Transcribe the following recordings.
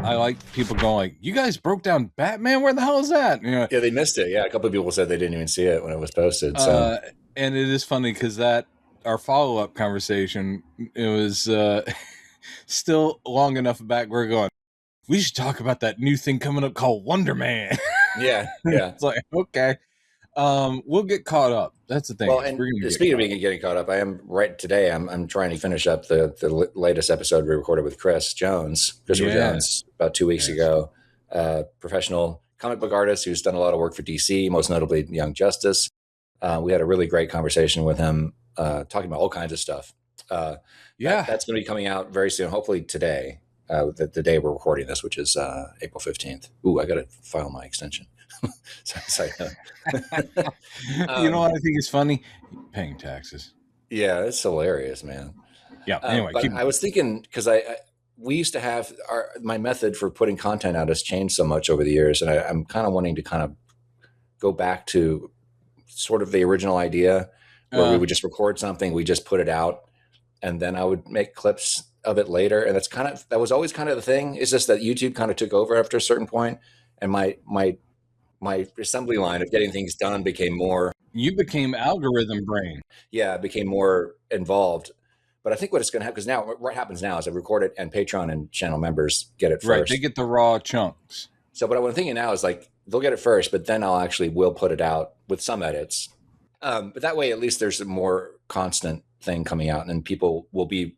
I like people going like, "You guys broke down Batman? Where the hell is that?" You know, Yeah, they missed it. Yeah, a couple of people said they didn't even see it when it was posted. So, and it is funny because our follow-up conversation, it was still long enough back. We're going, we should talk about that new thing coming up called Wonder Man. yeah. It's like, okay, we'll get caught up. That's the thing. Well, and speaking of getting caught up, I am right today. I'm trying to finish up the latest episode we recorded with Christopher Jones, about 2 weeks ago. Professional comic book artist who's done a lot of work for DC, most notably Young Justice. We had a really great conversation with him, talking about all kinds of stuff. That's going to be coming out very soon, hopefully today, the day we're recording this, which is April 15th. Ooh, I got to file my extension. You know what I think is funny? Paying taxes. Yeah, it's hilarious, man. Yeah. Anyway, I was thinking, because we used to have my method for putting content out has changed so much over the years, and I'm kind of wanting to kind of go back to sort of the original idea where we would just record something, we just put it out, and then I would make clips of it later. And that was always kind of the thing. It's just that YouTube kind of took over after a certain point, and my assembly line of getting things done became more. You became algorithm brain. Yeah, it became more involved. But I think what it's going to happen, because now what happens now is I record it and Patreon and channel members get it first. Right, they get the raw chunks. So what I'm thinking now is like they'll get it first, but then will put it out with some edits. But that way, at least there's a more constant thing coming out, and people will be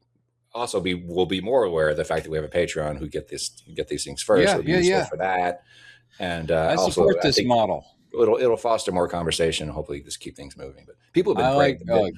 more aware of the fact that we have a Patreon who get these things first. Yeah. For that. And I support this model. It'll foster more conversation and hopefully just keep things moving. But people have been great.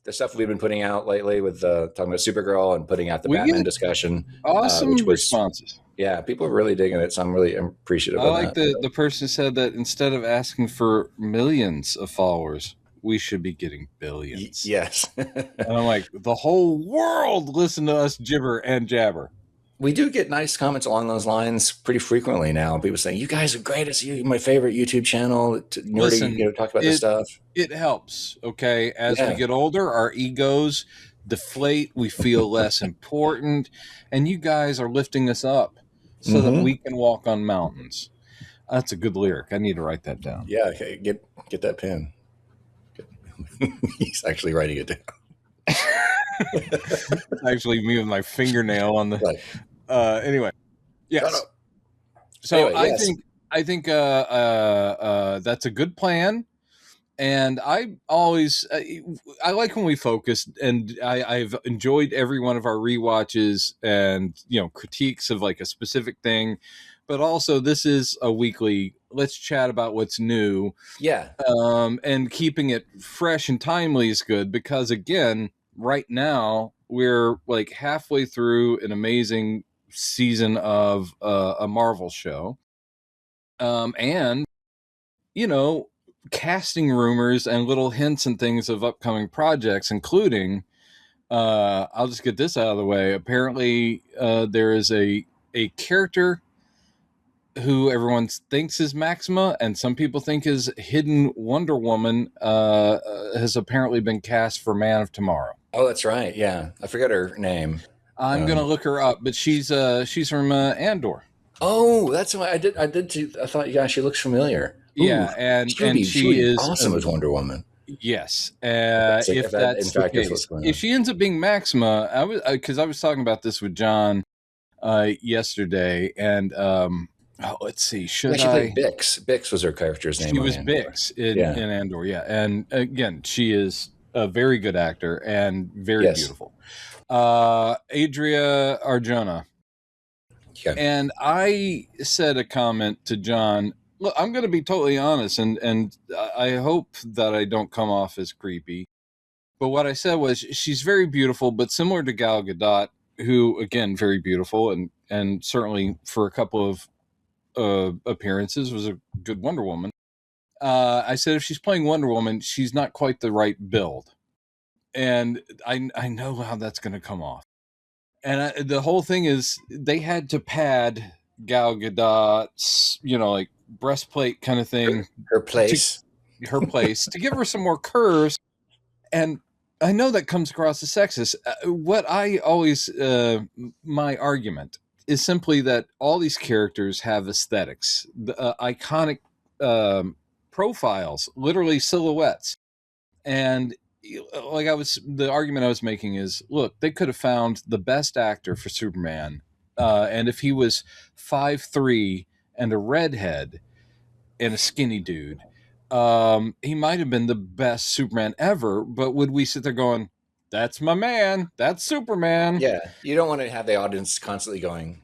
The stuff we've been putting out lately with talking about Supergirl and putting out the Batman discussion. Awesome responses. Yeah, people are really digging it. So I'm really appreciative of that. The person said that instead of asking for millions of followers, we should be getting billions. Yes. And I'm like, the whole world listen to us gibber and jabber. We do get nice comments along those lines pretty frequently now. People saying, "You guys are great. It's my favorite YouTube channel. Nerdy, talk about this stuff." It helps. Okay, as we get older, our egos deflate. We feel less important, and you guys are lifting us up so that we can walk on mountains. That's a good lyric. I need to write that down. Yeah, okay, get that pen. He's actually writing it down. Actually, me with my fingernail on the. Right. Anyway, yes. So anyway, I think that's a good plan, and I always I like when we focus, and I've enjoyed every one of our rewatches and critiques of like a specific thing, but also this is a weekly. Let's chat about what's new. Yeah. And keeping it fresh and timely is good because again. Right now, we're like halfway through an amazing season of a Marvel show. And, casting rumors and little hints and things of upcoming projects, including, I'll just get this out of the way. Apparently, there is a character who everyone thinks is Maxima, and some people think is hidden Wonder Woman, has apparently been cast for Man of Tomorrow. Oh, that's right. Yeah, I forget her name. I'm gonna look her up, but she's from Andor. Oh, that's why I did too. I thought, yeah, she looks familiar. Ooh, yeah, and she is awesome as Wonder Woman. Yes, if that's the case, if she ends up being Maxima, I was talking about this with John yesterday, and let's see, she played Bix? Bix was her character's name. She was Bix in Andor, yeah, and again, she is a very good actor and very beautiful. Adria Arjona. Yeah. And I said a comment to John. Look, I'm going to be totally honest, and I hope that I don't come off as creepy. But what I said was she's very beautiful, but similar to Gal Gadot, who, again, very beautiful, and certainly for a couple of appearances was a good Wonder Woman. I said if she's playing Wonder Woman, she's not quite the right build. And I know how that's going to come off. And the whole thing is they had to pad Gal Gadot's, like breastplate kind of thing. Her place to give her some more curves. And I know that comes across as sexist. What I always, my argument is simply that all these characters have aesthetics, iconic profiles, literally silhouettes. And the argument I was making is, look, they could have found the best actor for Superman. And if he was 5'3" and a redhead and a skinny dude, he might have been the best Superman ever. But would we sit there going, that's my man, that's Superman? Yeah, you don't want to have the audience constantly going,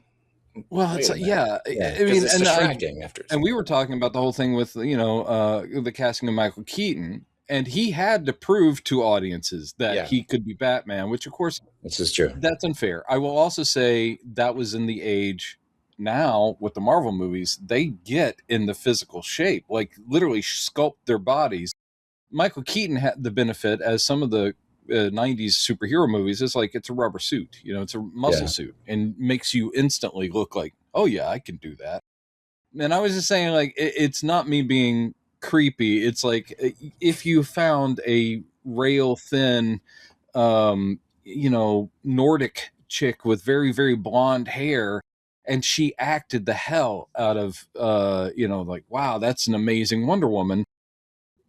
well, it's yeah. I mean, it's distracting after. And we were talking about the whole thing with the casting of Michael Keaton, and he had to prove to audiences that he could be Batman, which of course this is true. That's unfair. I will also say that was in the age. Now with the Marvel movies, they get in the physical shape, like literally sculpt their bodies. Michael Keaton had the benefit, as some of the 90s superhero movies, is like it's a rubber suit, it's a muscle suit, and makes you instantly look like, oh yeah, I can do that. And I was just saying, like, it's not me being creepy. It's like, if you found a rail thin, Nordic chick with very, very blonde hair, and she acted the hell out of, like, wow, that's an amazing Wonder Woman,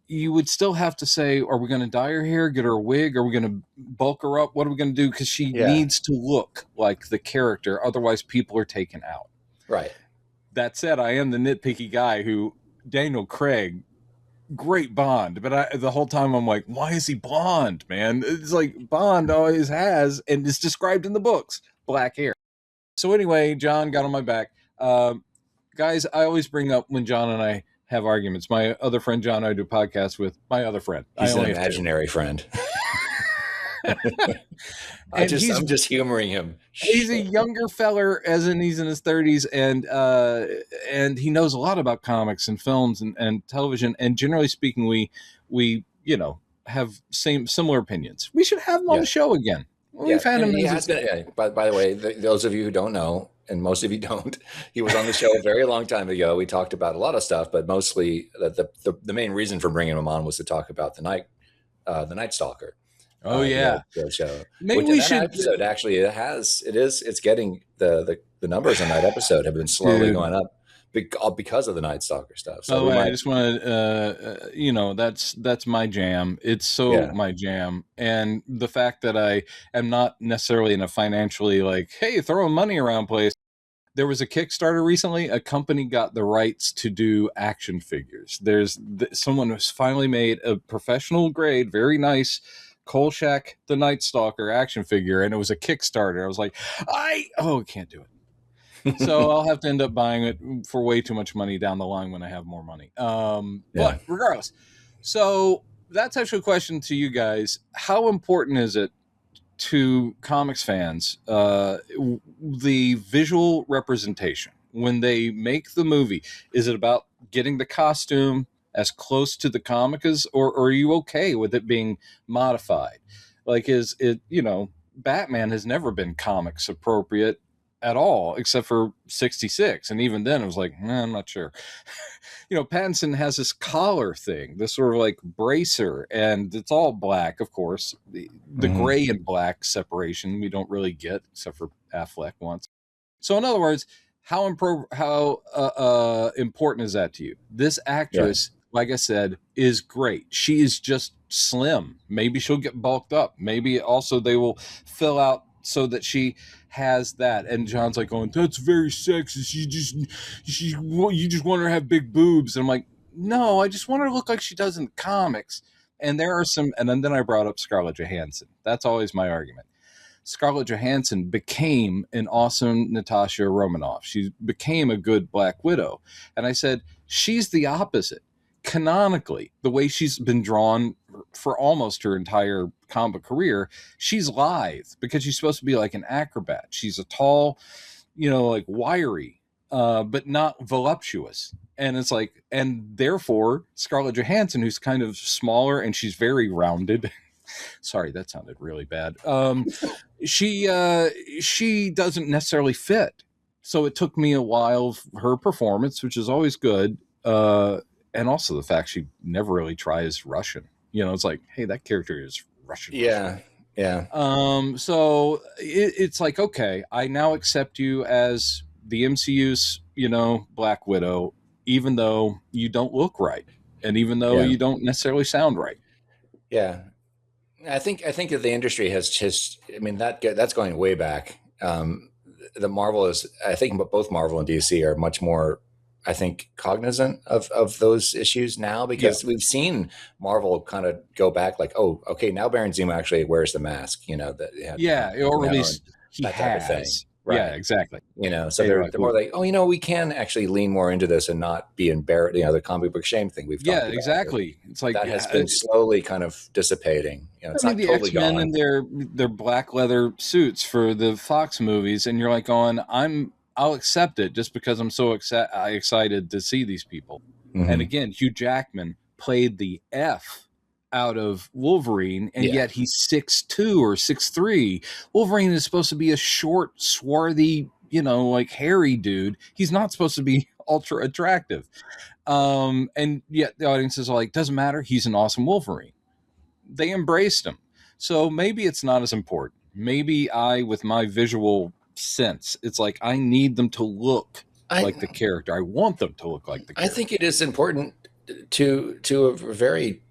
you would still have to say, are we going to dye her hair, get her a wig? Are we going to bulk her up? What are we going to do? Because she needs to look like the character. Otherwise, people are taken out. Right. That said, I am the nitpicky guy who, Daniel Craig, great Bond. But the whole time I'm like, why is he blonde, man? It's like Bond always has, and it's described in the books, black hair. So anyway, John got on my back. Guys, I always bring up when John and I have arguments. My other friend John, I do podcasts with. My other friend. He's an imaginary friend. I'm just humoring him. He's a younger feller, as in he's in his 30s, and he knows a lot about comics and films and television. And generally speaking, we have similar opinions. We should have him on the show again. We've had him. By the way, those of you who don't know, and most of you don't, he was on the show a very long time ago. We talked about a lot of stuff, but mostly the main reason for bringing him on was to talk about the Night Stalker. Oh yeah, show. Maybe we should. Episode actually, it's getting the numbers on that episode have been slowly going up because of the Night Stalker stuff. So I just want to, that's my jam. It's my jam, and the fact that I am not necessarily in a financially like, hey, throwing money around place. There was a Kickstarter recently. A company got the rights to do action figures. Someone who's finally made a professional grade, very nice Kolchak the Night Stalker action figure, and it was a Kickstarter. I was like, can't do it. So I'll have to end up buying it for way too much money down the line when I have more money. But regardless, so that's actually a question to you guys. How important is it to comics fans, the visual representation when they make the movie? Is it about getting the costume as close to the comic as, or are you okay with it being modified? Like, is it, Batman has never been comics appropriate at all, except for 66. And even then it was like, I'm not sure. Pattinson has this collar thing, this sort of like bracer, and it's all black, of course. The gray and black separation we don't really get, except for Affleck once. So in other words, how important is that to you? This actress, like I said, is great. She is just slim. Maybe she'll get bulked up. Maybe also they will fill out so that she has that. And John's like going, that's very sexist. You just want her to have big boobs. And I'm like, no, I just want her to look like she does in comics. And there are some, and then I brought up Scarlett Johansson. That's always my argument. Scarlett Johansson became an awesome Natasha Romanoff. She became a good Black Widow. And I said, she's the opposite. Canonically, the way she's been drawn for almost her entire comic career, she's lithe because she's supposed to be like an acrobat. She's a tall, like wiry, but not voluptuous. And it's like, and therefore Scarlett Johansson, who's kind of smaller and she's very rounded. Sorry, that sounded really bad. She doesn't necessarily fit. So it took me a while, her performance, which is always good. And also the fact she never really tries Russian. It's like, hey, that character is Russian. Yeah. Yeah. So it's like, okay, I now accept you as the MCU's, Black Widow, even though you don't look right, and even though Yeah. you don't necessarily sound right. Yeah. I think that the industry has just, I mean, that's going way back. The Marvel is, I think both Marvel and DC are much more, I think, cognizant of those issues now, Yeah. because we've seen Marvel kind of go back like, oh, okay, now Baron Zemo actually wears the mask, that Yeah, or at least he that type of thing. has. Right. Yeah, exactly. So And you're they're like, more ooh. like, oh, we can actually lean more into this and not be embarrassed. The comic book shame thing we've Yeah, talked about. exactly. It's like, That has been slowly kind of dissipating. I It's mean, not the totally X-Men in gone. their black leather suits for the Fox movies, and you're like going, I'll accept it just because I'm so excited to see these people. Mm-hmm. And again, Hugh Jackman played the F out of Wolverine, and yet he's 6'2" or 6'3". Wolverine is supposed to be a short, swarthy, like hairy dude. He's not supposed to be ultra attractive. And yet the audiences are like, doesn't matter. He's an awesome Wolverine. They embraced him. So maybe it's not as important. Maybe with my visual sense, it's like I need them to look like the character. I want them to look like the character. I think it is important to a very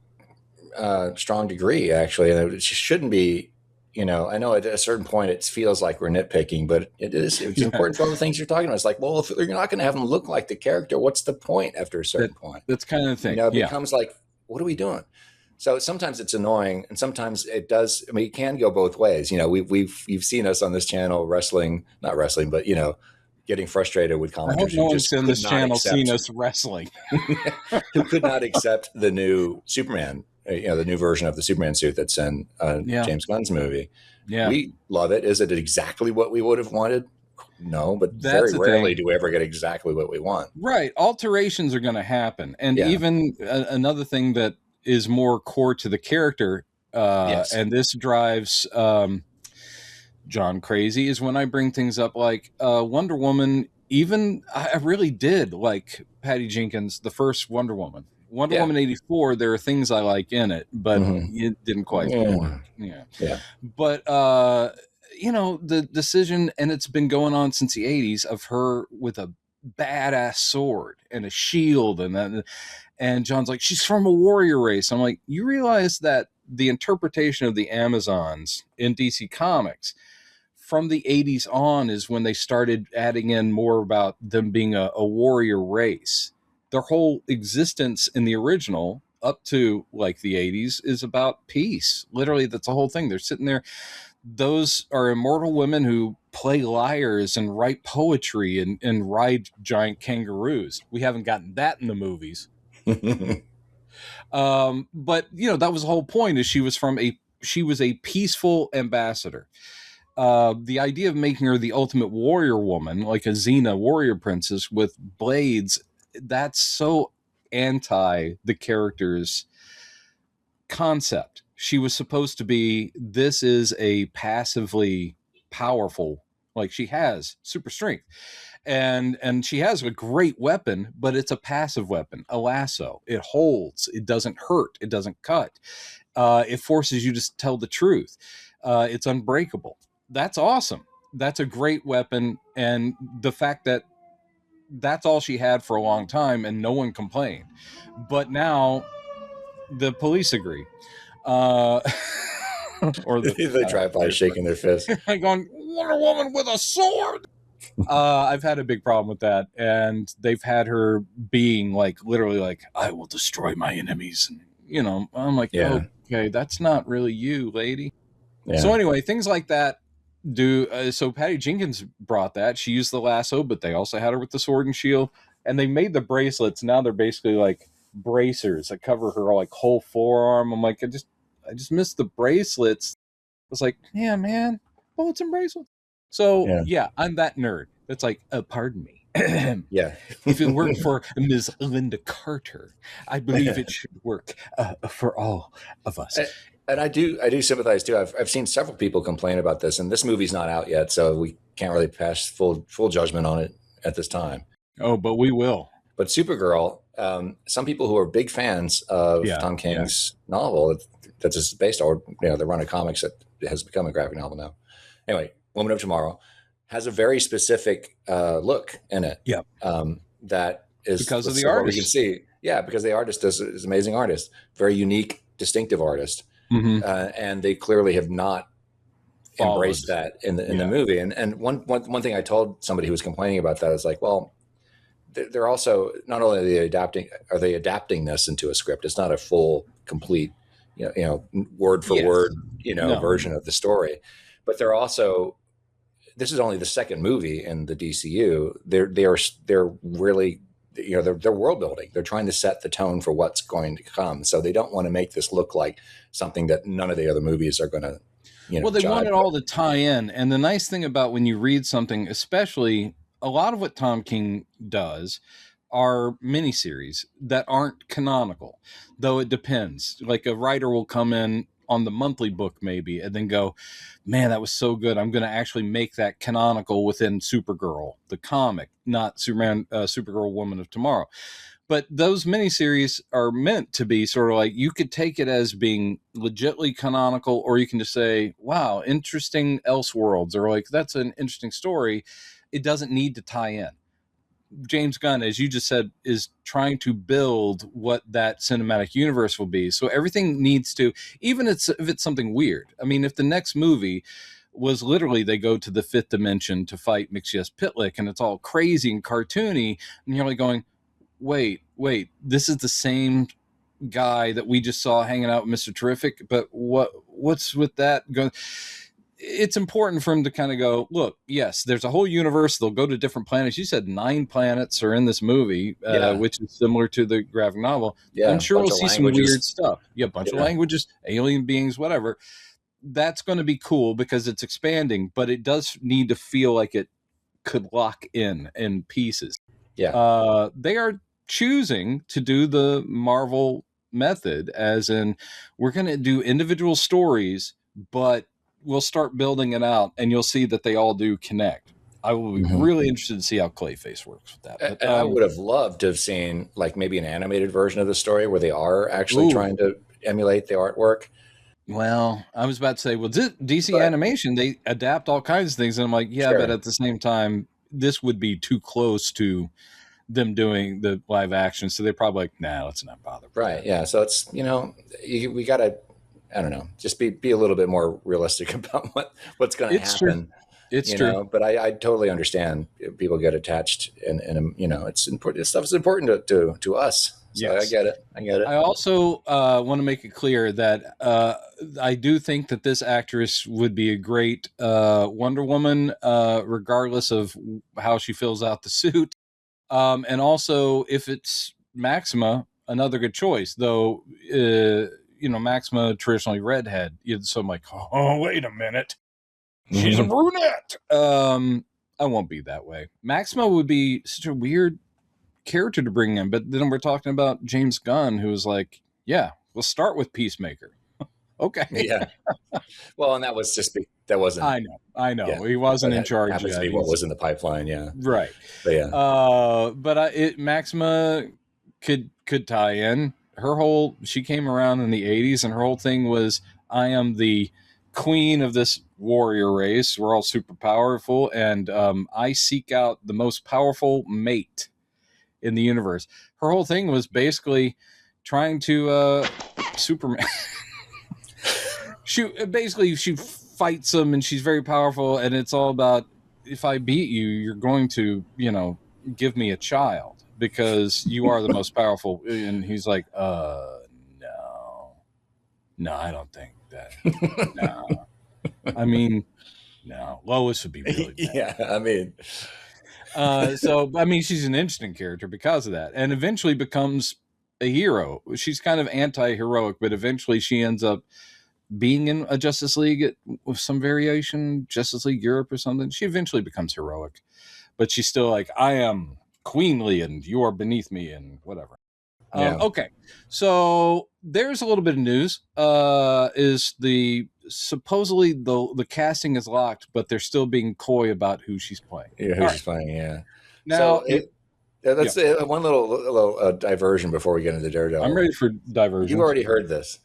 strong degree, actually. And it shouldn't be, I know at a certain point it feels like we're nitpicking, but it's important for all the things you're talking about. It's like, well, if you're not going to have them look like the character, what's the point after a certain point? That's kind of the thing. It becomes like, what are we doing? So sometimes it's annoying, and sometimes it does. I mean, it can go both ways. You've seen us on this channel not wrestling, but getting frustrated with commenters. I hope no one's on this channel seen us wrestling. Who could not accept the new Superman, the new version of the Superman suit that's in James Gunn's movie. Yeah, we love it. Is it exactly what we would have wanted? No, but that's very rarely do we ever get exactly what we want. Right. Alterations are going to happen. And even another thing that is more core to the character, and this drives John crazy, is when I bring things up like Wonder Woman. Even I really did like Patty Jenkins, the first Wonder Woman. Wonder Woman 84, there are things I like in it, but it didn't quite work. Yeah. But the decision, and it's been going on since the 80s, of her with a badass sword and a shield, and John's like, she's from a warrior race. I'm like, you realize that the interpretation of the Amazons in DC Comics from the 80s on is when they started adding in more about them being a warrior race. Their whole existence in the original up to like the 80s is about peace. Literally, that's the whole thing. They're sitting there. Those are immortal women who play lyres and write poetry and ride giant kangaroos. We haven't gotten that in the movies. But that was the whole point, is she was a peaceful ambassador. The idea of making her the ultimate warrior woman, like a Xena warrior princess with blades, that's so anti the character's concept. She was supposed to be, this is a passively powerful, like she has super strength. And she has a great weapon, but it's a passive weapon, a lasso. It holds, it doesn't hurt, it doesn't cut. It forces you to tell the truth. It's unbreakable. That's awesome. That's a great weapon. And the fact that that's all she had for a long time and no one complained. But now the police agree. Or they drive by shaking their fist. Going, Wonder Woman with a sword. I've had a big problem with that, and they've had her being like, literally like, I will destroy my enemies, and I'm like, okay, that's not really you, lady. So anyway, things like that so Patty Jenkins brought that. She used the lasso, but they also had her with the sword and shield, and they made the bracelets. Now they're basically like bracers that cover her like whole forearm. I'm like, I just missed the bracelets. I was like, yeah, man, bullets and bracelets. So I'm that nerd. It's like, pardon me. If it worked for Ms. Linda Carter, I believe it should work for all of us. And I do sympathize too. I've seen several people complain about this, and this movie's not out yet, so we can't really pass full judgment on it at this time. Oh, but we will. But Supergirl, some people who are big fans of Tom King's novel, that's just based on, the run of comics that has become a graphic novel now. Anyway, Woman of Tomorrow has a very specific look in it. Yeah. That is because of the what artist. we can see. Yeah, because the artist is an amazing artist, very unique, distinctive artist. And they clearly have not embraced that in the movie. And one thing I told somebody who was complaining about that is like, well, they're also, not only are they adapting this into a script. It's not a full, complete, word for word, version of the story, but they're also, this is only the second movie in the DCU. They're really, they're world building. They're trying to set the tone for what's going to come. So they don't want to make this look like something that none of the other movies are going to, well, they want it all to tie in. And the nice thing about when you read something, especially a lot of what Tom King does are miniseries that aren't canonical, though it depends. Like a writer will come in on the monthly book maybe and then go, man, that was so good, I'm going to actually make that canonical within Supergirl, the comic, not Supergirl Woman of Tomorrow. But those miniseries are meant to be sort of like, you could take it as being legitly canonical, or you can just say, wow, interesting Elseworlds, or like, that's an interesting story. It doesn't need to tie in. James Gunn, as you just said, is trying to build what that cinematic universe will be. So everything needs to, even if it's something weird. I mean, if the next movie was literally they go to the fifth dimension to fight Mixius Pitlick and it's all crazy and cartoony, and you're like going, wait, this is the same guy that we just saw hanging out with Mr. Terrific, but what's with that going? It's important for him to kind of go, look, yes, there's a whole universe. They'll go to different planets. You said 9 planets are in this movie, which is similar to the graphic novel. Yeah, I'm sure we'll see some weird stuff. Yeah, a bunch of languages, alien beings, whatever. That's going to be cool because it's expanding, but it does need to feel like it could lock in pieces. Yeah. They are choosing to do the Marvel method, as in, we're going to do individual stories, but we'll start building it out and you'll see that they all do connect. I will be really interested to see how Clayface works with that. But, and I would have loved to have seen like maybe an animated version of the story where they are actually trying to emulate the artwork. Well, I was about to say, well, DC Animation, they adapt all kinds of things. And I'm like, but at the same time, this would be too close to them doing the live action. So they're probably like, nah, let's not bother. Right. Yeah. So it's, we got to, I don't know, just be a little bit more realistic about what's going to happen. True. It's true. But I totally understand people get attached and it's important. This stuff is important to us. So yes. I get it. I also want to make it clear that I do think that this actress would be a great Wonder Woman, regardless of how she fills out the suit. And also if it's Maxima, another good choice, though, Maxima traditionally redhead. So I'm like, oh, wait a minute. She's a brunette. I won't be that way. Maxima would be such a weird character to bring in, but then we're talking about James Gunn, who was like, yeah, we'll start with Peacemaker. Okay. Yeah. Well, and that was that wasn't. I know. Yeah, he wasn't in charge yet. Happens to be what was in the pipeline. Yeah. Right. But yeah. But Maxima could tie in. She came around in the 80s and her whole thing was, I am the queen of this warrior race. We're all super powerful. And I seek out the most powerful mate in the universe. Her whole thing was basically trying to Superman. She fights him and she's very powerful. And it's all about, if I beat you, you're going to, give me a child. Because you are the most powerful. And he's like, no, I don't think that. No. I mean, no. Lois would be really bad. Yeah, I mean. She's an interesting character because of that. And eventually becomes a hero. She's kind of anti-heroic, but eventually she ends up being in a Justice League with some variation, Justice League Europe or something. She eventually becomes heroic. But she's still like, I am queenly and you are beneath me and whatever. Okay, so there's a little bit of news. Supposedly the casting is locked, but they're still being coy about who she's playing. Yeah, she's playing. Yeah. Now, That's one little diversion before we get into Daredevil. I'm ready for diversion. You already heard this,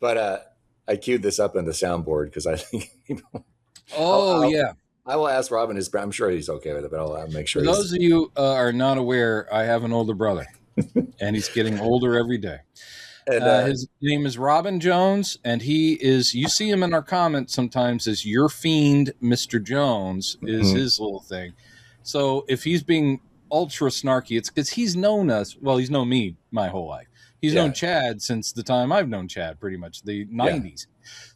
but I queued this up in the soundboard because I think. Yeah. I will ask Robin his. I'm sure he's okay with it, but I'll make sure. For those of you are not aware, I have an older brother, and he's getting older every day. And, his name is Robin Jones, and he is. You see him in our comments sometimes as your fiend, Mr. Jones, is his little thing. So if he's being ultra snarky, it's because he's known us. Well, he's known me my whole life. He's known Chad since the time I've known Chad, pretty much the 90s.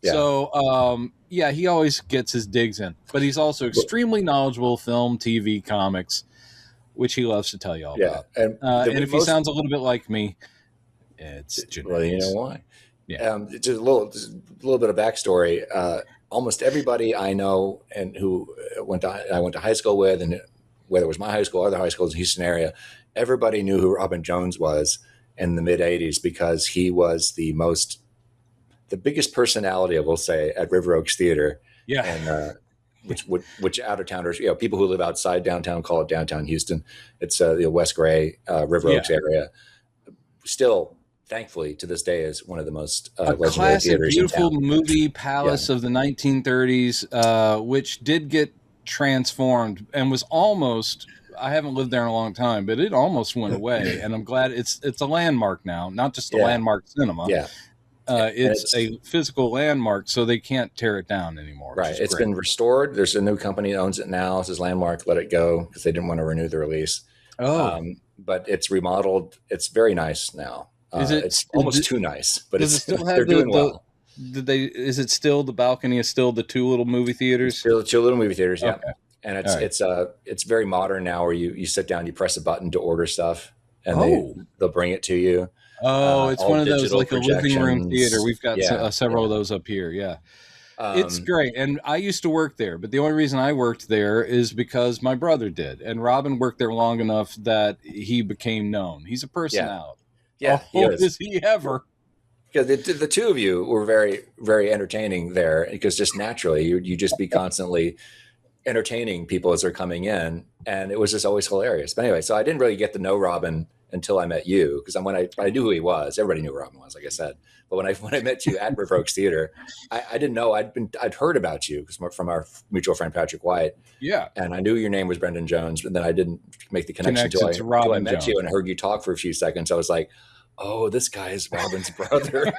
Yeah. So, he always gets his digs in. But he's also extremely knowledgeable, film, TV, comics, which he loves to tell you all about. And if he sounds a little bit like me, it's genetics. Well, you know why? Yeah. Just a little bit of backstory. Almost everybody I know and who I went to high school with, and whether it was my high school or other high schools in the Houston area, everybody knew who Robin Jones was in the mid 80s because he was the biggest personality, I will say, at River Oaks Theater. Yeah. And which out of towners, people who live outside downtown call it downtown Houston. It's the West Gray, River Oaks area. Still, thankfully, to this day, is one of the most legendary theaters in town. Beautiful movie palace of the 1930s, which did get transformed and was almost. I haven't lived there in a long time, but it almost went away, and I'm glad it's a landmark now, not just a landmark cinema. Yeah. It's a physical landmark, so they can't tear it down anymore. Right. It's been restored. There's a new company that owns it now. It's his landmark. Let it go because they didn't want to renew the release. But it's remodeled. It's very nice now. It's almost too nice, but they're doing well. Is it still the balcony? Is still the two little movie theaters? Still the two little movie theaters. Yeah. Okay. And it's very modern now, where you sit down, you press a button to order stuff, and they'll bring it to you. It's one of those like a living room theater. We've got several of those up here. Yeah. It's great. And I used to work there, but the only reason I worked there is because my brother did. And Robin worked there long enough that he became known. He's a personality. Yeah. Is he ever? Because the two of you were very, very entertaining there, because just naturally you just be constantly entertaining people as they're coming in, and it was just always hilarious. But anyway, so I didn't really get to know Robin until I met you, because when I knew who he was. Everybody knew who Robin was, like I said. But when I met you at River Oaks Theater, I didn't know. I'd heard about you from our mutual friend Patrick White. Yeah, and I knew your name was Brendan Jones, but then I didn't make the connection until I met you and heard you talk for a few seconds. I was like, oh, this guy is Robin's brother.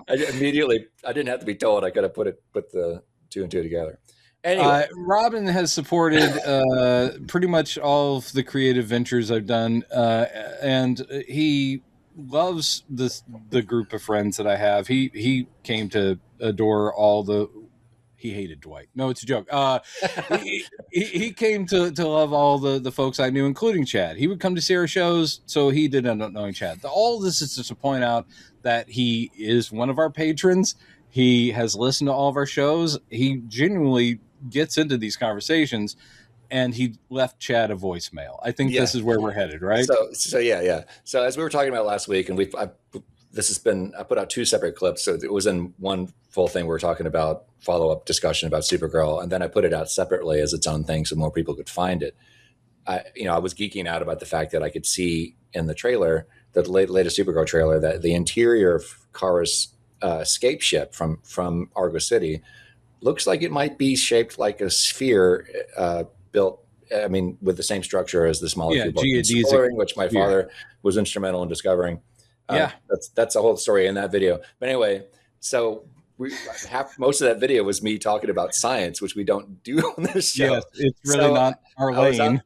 I didn't have to be told. I could have put the two and two together. Anyway. Robin has supported pretty much all of the creative ventures I've done, and he loves the group of friends that I have. He came to adore all the. He hated Dwight. No, it's a joke. He came to love all the folks I knew, including Chad. He would come to see our shows, so he did end up knowing Chad. All of this is just to point out that he is one of our patrons. He has listened to all of our shows. He genuinely gets into these conversations, and he left Chad a voicemail. I think this is where we're headed, right? So yeah. So as we were talking about last week, and I put out two separate clips. So it was in one full thing. We were talking about follow-up discussion about Supergirl, and then I put it out separately as its own thing so more people could find it. I was geeking out about the fact that I could see in the trailer, the latest Supergirl trailer, that the interior of Kara's escape ship from Argo City looks like it might be shaped like a sphere built, with the same structure as this molecule, which my father was instrumental in discovering. That's the whole story in that video. But anyway, so most of that video was me talking about science, which we don't do on this show. Yes, it's really not our lane.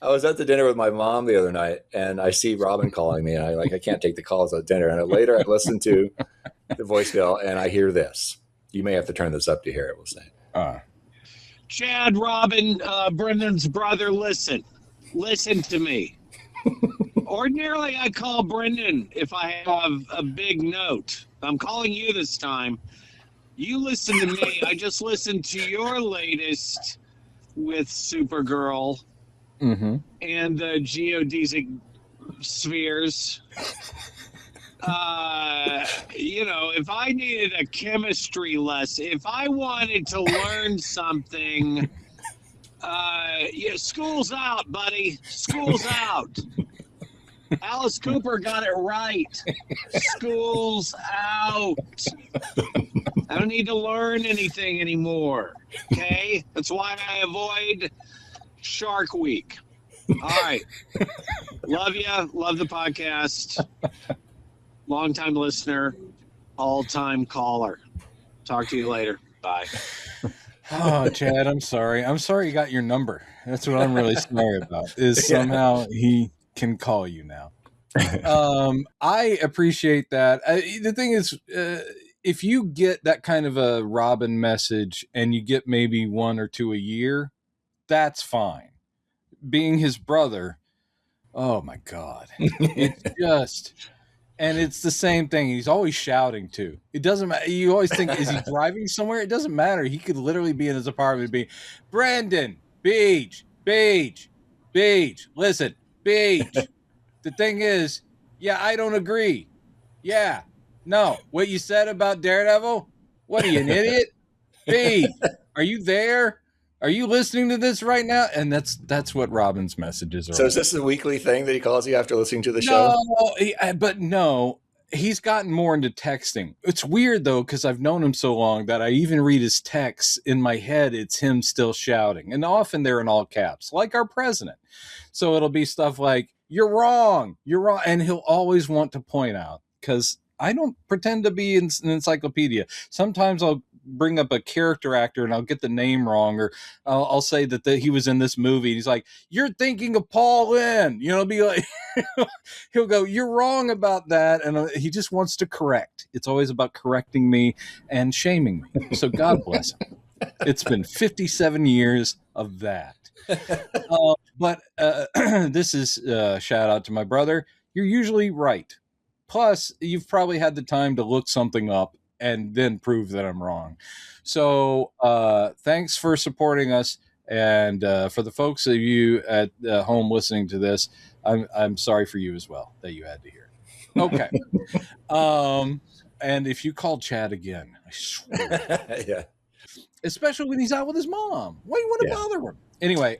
I was at the dinner with my mom the other night, and I see Robin calling me, and I can't take the calls at dinner. And later I listened to the voicemail, and I hear this. You may have to turn this up to hear it, we'll say. Chad, Robin, Brendan's brother, listen to me. Ordinarily, I call Brendan if I have a big note. I'm calling you this time. You listen to me. I just listened to your latest with Supergirl and the geodesic spheres. If I needed a chemistry lesson, if I wanted to learn something Yeah, school's out, buddy. School's out. Alice Cooper got it right. School's out. I don't need to learn anything anymore. Okay? That's why I avoid Shark Week. All right. Love you. Love the podcast. Long-time listener. All-time caller. Talk to you later. Bye. Oh, Chad, I'm sorry. I'm sorry you got your number. That's what I'm really sorry about, is somehow he can call you now. I appreciate that. The thing is, if you get that kind of a Robin message and you get maybe 1 or 2 a year, that's fine. Being his brother, oh my God. It's just... And it's the same thing. He's always shouting too. It doesn't matter. You always think, is he driving somewhere? It doesn't matter. He could literally be in his apartment and be, Brandon, Beach, listen, Beach. The thing is, yeah, I don't agree. Yeah, no. What you said about Daredevil? What are you, an idiot? Beach, are you there? Are you listening to this right now? And that's what Robin's messages are. So is this a weekly thing that he calls you after listening to the show? No, he's gotten more into texting. It's weird though, because I've known him so long that I even read his texts in my head. It's him still shouting, and often they're in all caps, like our president. So it'll be stuff like, you're wrong. And he'll always want to point out, because I don't pretend to be an encyclopedia. Sometimes I'll bring up a character actor and I'll get the name wrong, or I'll say that he was in this movie. He's like, you're thinking of Paul Lynn, be like, he'll go, you're wrong about that. And he just wants to correct. It's always about correcting me and shaming me. So God bless him. It's been 57 years of that. But this is a shout out to my brother. You're usually right. Plus, you've probably had the time to look something up and then prove that I'm wrong. So thanks for supporting us. And for the folks of you at home listening to this, I'm sorry for you as well that you had to hear. Okay. And if you call Chad again, I swear. Yeah. Especially when he's out with his mom. Why do you want to bother him? Anyway,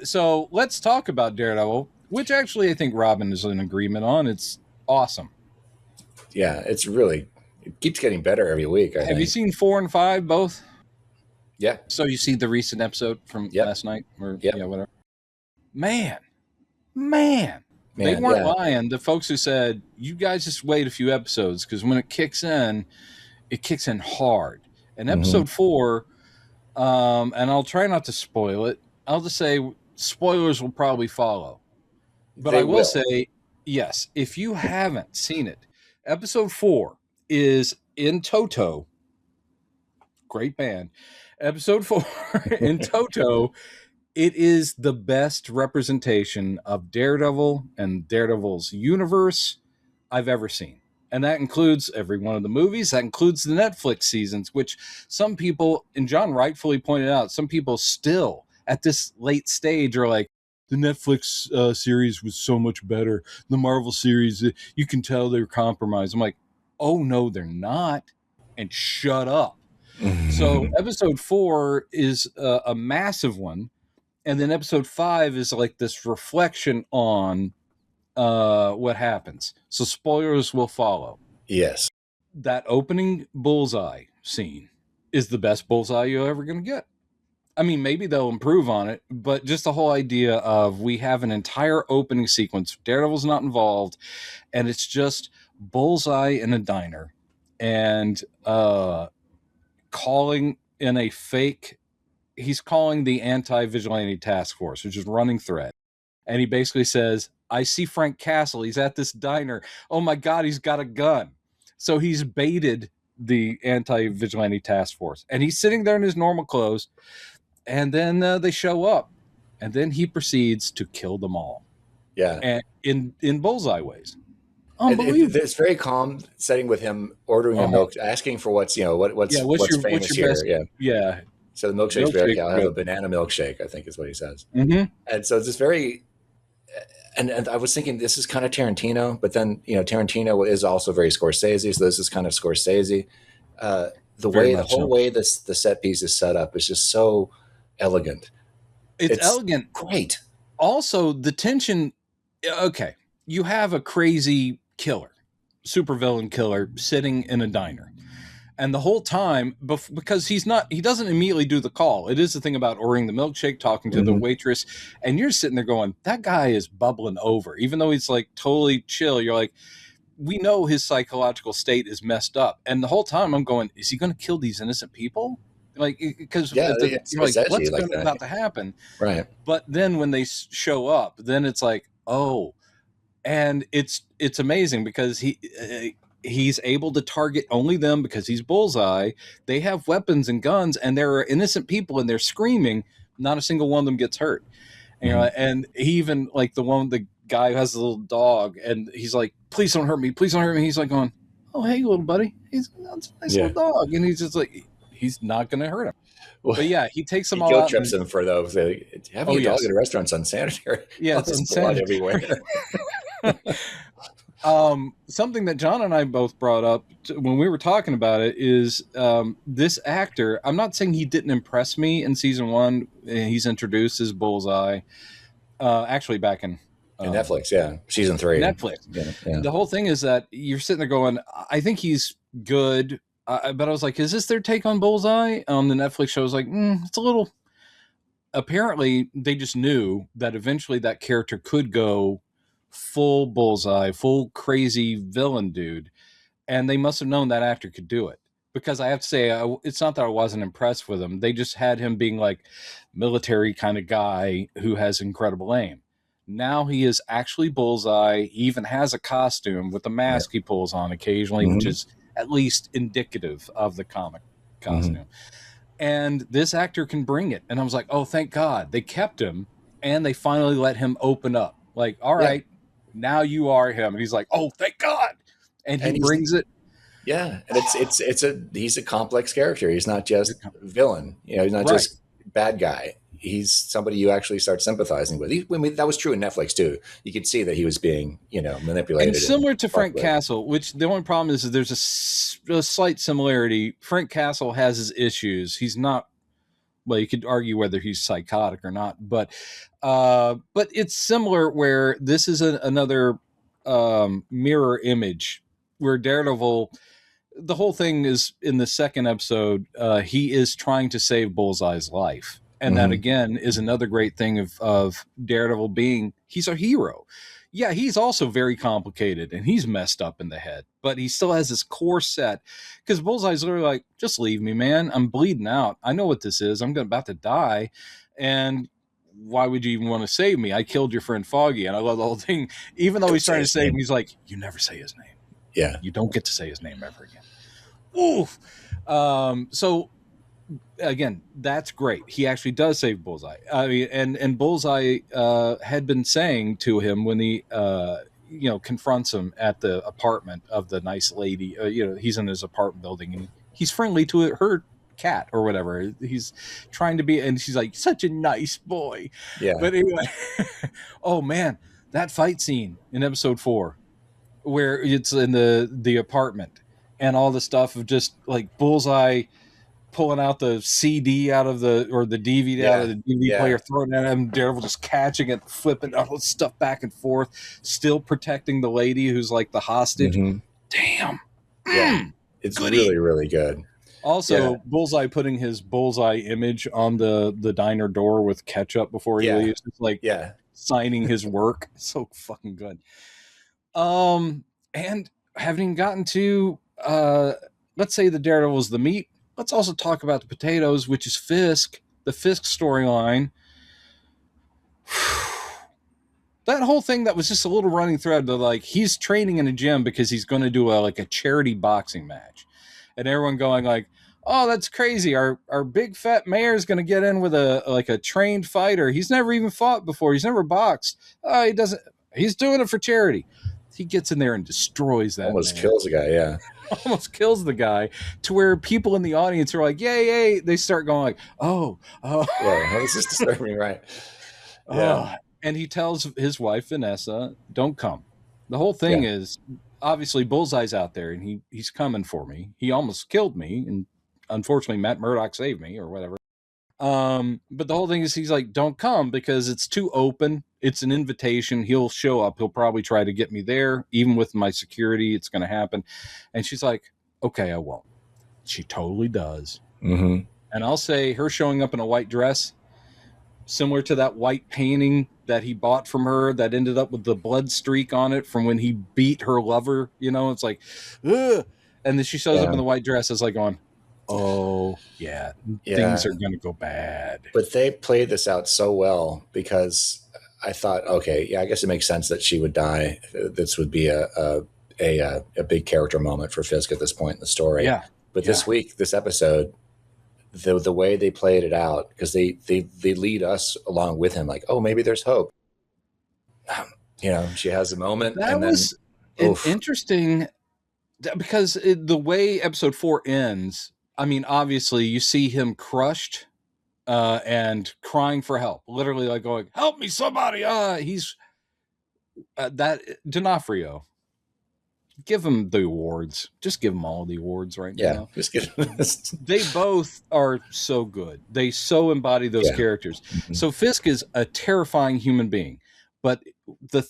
so let's talk about Daredevil, which actually I think Robin is in agreement on. It's awesome. Yeah, it keeps getting better every week. Have you seen 4 and 5 both? Yeah. So you see the recent episode from last night? Or whatever. Man. They weren't lying. The folks who said, you guys just wait a few episodes, because when it kicks in hard. And episode 4, and I'll try not to spoil it. I'll just say spoilers will probably follow. But I will say, yes, if you haven't seen it, episode 4 is in toto. Great band. Episode 4 in toto. It is the best representation of Daredevil and Daredevil's universe I've ever seen. And that includes every one of the movies. That includes the Netflix seasons, which some people, and John rightfully pointed out, some people still at this late stage are like, the Netflix series was so much better. The Marvel series, you can tell they're compromised. I'm like, oh, no, they're not. And shut up. So episode 4 is a massive one. And then episode 5 is like this reflection on what happens. So spoilers will follow. Yes. That opening bullseye scene is the best bullseye you're ever going to get. I mean, maybe they'll improve on it, but just the whole idea of we have an entire opening sequence. Daredevil's not involved, and it's just bullseye in a diner and calling in a fake. He's calling the anti-vigilante task force, which is running thread. And he basically says, I see Frank Castle. He's at this diner. Oh my God, he's got a gun. So he's baited the anti-vigilante task force. And he's sitting there in his normal clothes. And then they show up. And then he proceeds to kill them all. Yeah. And in bullseye ways. Unbelievable. It's very calm setting with him ordering a milk, asking for what's famous here. Best, yeah. So the milkshake's very, I'll have a banana milkshake, I think is what he says. Mm-hmm. And so it's just very, and I was thinking this is kind of Tarantino, but then, Tarantino is also very Scorsese. So this is kind of Scorsese. The whole way the set piece is set up is just so elegant. It's elegant. Great. Also, the tension. Okay, you have a crazy killer, supervillain killer, sitting in a diner. And the whole time, because he doesn't immediately do the call. It is the thing about ordering the milkshake, talking to the waitress, and you're sitting there going, that guy is bubbling over. Even though he's like totally chill, you're like, we know his psychological state is messed up. And the whole time I'm going, is he going to kill these innocent people? Like, because you're like, what's about to happen? Right. But then when they show up, then it's like, oh, and it's amazing because he's able to target only them because he's Bullseye. They have weapons and guns, and there are innocent people, and they're screaming. Not a single one of them gets hurt. And he even, like, the guy who has the little dog, and he's like, please don't hurt me. Please don't hurt me. He's like going, oh, hey, little buddy. That's a nice little dog. And he's just like, he's not going to hurt him. Well, but yeah, he takes them all out. He trips them for those. Having a dog at a restaurant's unsanitary. Yeah, it's unsanitary. Everywhere. Something that John and I both brought up when we were talking about it is this actor. I'm not saying he didn't impress me in season 1. He's introduced as Bullseye, actually back in Netflix, season 3. Netflix. Yeah. The whole thing is that you're sitting there going, I think he's good, but I was like, is this their take on Bullseye? On the Netflix show, I was like, it's a little. Apparently, they just knew that eventually that character could go full Bullseye, full crazy villain dude, and they must have known that actor could do it. Because I have to say, it's not that I wasn't impressed with him. They just had him being like military kind of guy who has incredible aim. Now he is actually Bullseye. He even has a costume with a mask he pulls on occasionally, which is at least indicative of the comic costume. And this actor can bring it. And I was like, oh, thank God. They kept him, and they finally let him open up. Like, all right, now you are him. And he's like, oh, thank God. And he brings it. Yeah. And he's a complex character. He's not just villain. He's not just bad guy. He's somebody you actually start sympathizing with. That was true in Netflix too. You could see that he was being, manipulated. And similar to Frank Castle, which the only problem is that there's a slight similarity. Frank Castle has his issues. He's not, well, you could argue whether he's psychotic or not, but it's similar where this is another mirror image where Daredevil, the whole thing is in the second episode, he is trying to save Bullseye's life. And that, again, is another great thing of Daredevil being, he's a hero. Yeah, he's also very complicated, and he's messed up in the head. But he still has this core set. Because Bullseye's literally like, just leave me, man. I'm bleeding out. I know what this is. I'm about to die. And why would you even want to save me? I killed your friend Foggy. And I love the whole thing. Even though he's trying to save me, he's like, you never say his name. Yeah. You don't get to say his name ever again. Oof. So... Again, that's great. He actually does save Bullseye. I mean, and Bullseye had been saying to him when he, confronts him at the apartment of the nice lady. He's in his apartment building, and he's friendly to her cat or whatever. He's trying to be, and she's like, such a nice boy. Yeah. But anyway, oh man, that fight scene in episode 4, where it's in the apartment, and all the stuff of just like Bullseye pulling out the CD out of the DVD out of the DVD player, throwing it at him, Daredevil just catching it, flipping all this stuff back and forth, still protecting the lady who's like the hostage. Damn. Yeah. It's really, really good. Also, Bullseye putting his Bullseye image on the diner door with ketchup before he leaves. It's like signing his work. So fucking good. And having gotten to, let's say the Daredevil's the meat, let's also talk about the potatoes, which is Fisk, the Fisk storyline. That whole thing that was just a little running thread that, like, he's training in a gym because he's going to do a charity boxing match. And everyone going like, oh, that's crazy. Our big fat mayor is going to get in with a trained fighter. He's never even fought before. He's never boxed. He doesn't. He's doing it for charity. He gets in there and destroys that. Almost kills the guy, yeah. Almost kills the guy, to where people in the audience are like, yay, yay. They start going like, oh. Yeah, this is disturbing, right? Yeah. And he tells his wife, Vanessa, don't come. The whole thing is, obviously, Bullseye's out there, and he's coming for me. He almost killed me, and unfortunately, Matt Murdock saved me, or whatever. But the whole thing is he's like, don't come because it's too open. It's an invitation. He'll show up. He'll probably try to get me there. Even with my security, it's going to happen. And she's like, okay, I won't. She totally does. Mm-hmm. And I'll say her showing up in a white dress, similar to that white painting that he bought from her that ended up with the blood streak on it from when he beat her lover. You know, it's like, ugh. And then she shows up in the white dress. It's like going, oh, yeah, things are going to go bad. But they played this out so well because I thought, okay, yeah, I guess it makes sense that she would die. This would be a big character moment for Fisk at this point in the story. Yeah. But this week, this episode, the way they played it out, because they lead us along with him, like, oh, maybe there's hope. You know, she has a moment. That and was interesting because the way episode 4 ends, I mean, obviously you see him crushed and crying for help, literally like going, help me, somebody. He's that D'Onofrio. Give him the awards. Just give them all the awards right now. Just give They both are so good. They so embody those characters. Mm-hmm. So Fisk is a terrifying human being, but the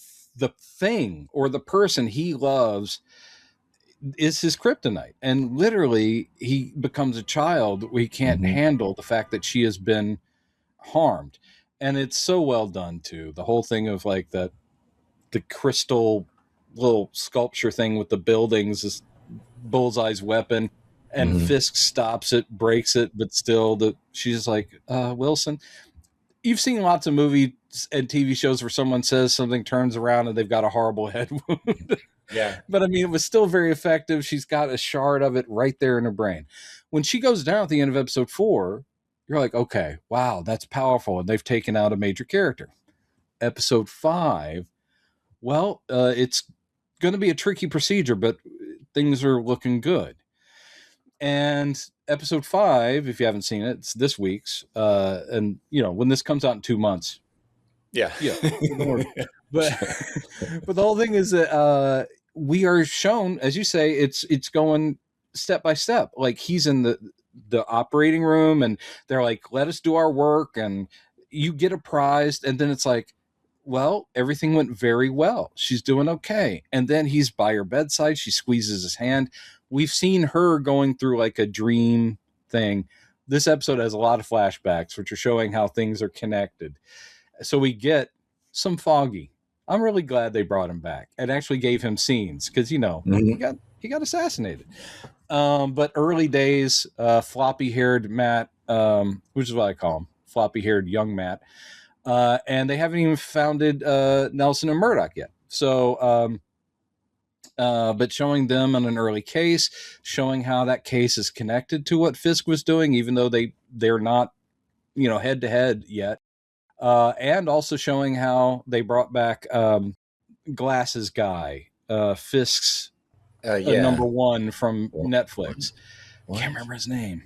thing or the person he loves is his kryptonite. And literally he becomes a child. We can't handle the fact that she has been harmed. And it's so well done too. The whole thing of like the crystal little sculpture thing with the buildings is Bullseye's weapon, and Fisk stops it, breaks it, but still she's like, Wilson, you've seen lots of movies and TV shows where someone says something, turns around, and they've got a horrible head wound. Yeah. But I mean, it was still very effective. She's got a shard of it right there in her brain. When she goes down at the end of episode 4, you're like, okay, wow, that's powerful. And they've taken out a major character. Episode 5, well, it's going to be a tricky procedure, but things are looking good. And episode 5, if you haven't seen it, it's this week's. And, you know, when this comes out in 2 months. Yeah. But the whole thing is that we are shown, as you say, it's going step by step. Like he's in the operating room and they're like, let us do our work. And you get apprised. And then it's like, well, everything went very well. She's doing okay. And then he's by her bedside. She squeezes his hand. We've seen her going through like a dream thing. This episode has a lot of flashbacks, which are showing how things are connected. So we get some Foggy. I'm really glad they brought him back and actually gave him scenes because, you know, he got assassinated. But early days, floppy-haired Matt, which is what I call him, floppy-haired young Matt. And they haven't even founded Nelson and Murdoch yet. So, but showing them on an early case, showing how that case is connected to what Fisk was doing, even though they're not, you know, head to head yet. And also showing how they brought back Glasses Guy, Fisk's number one from Netflix. Can't remember his name.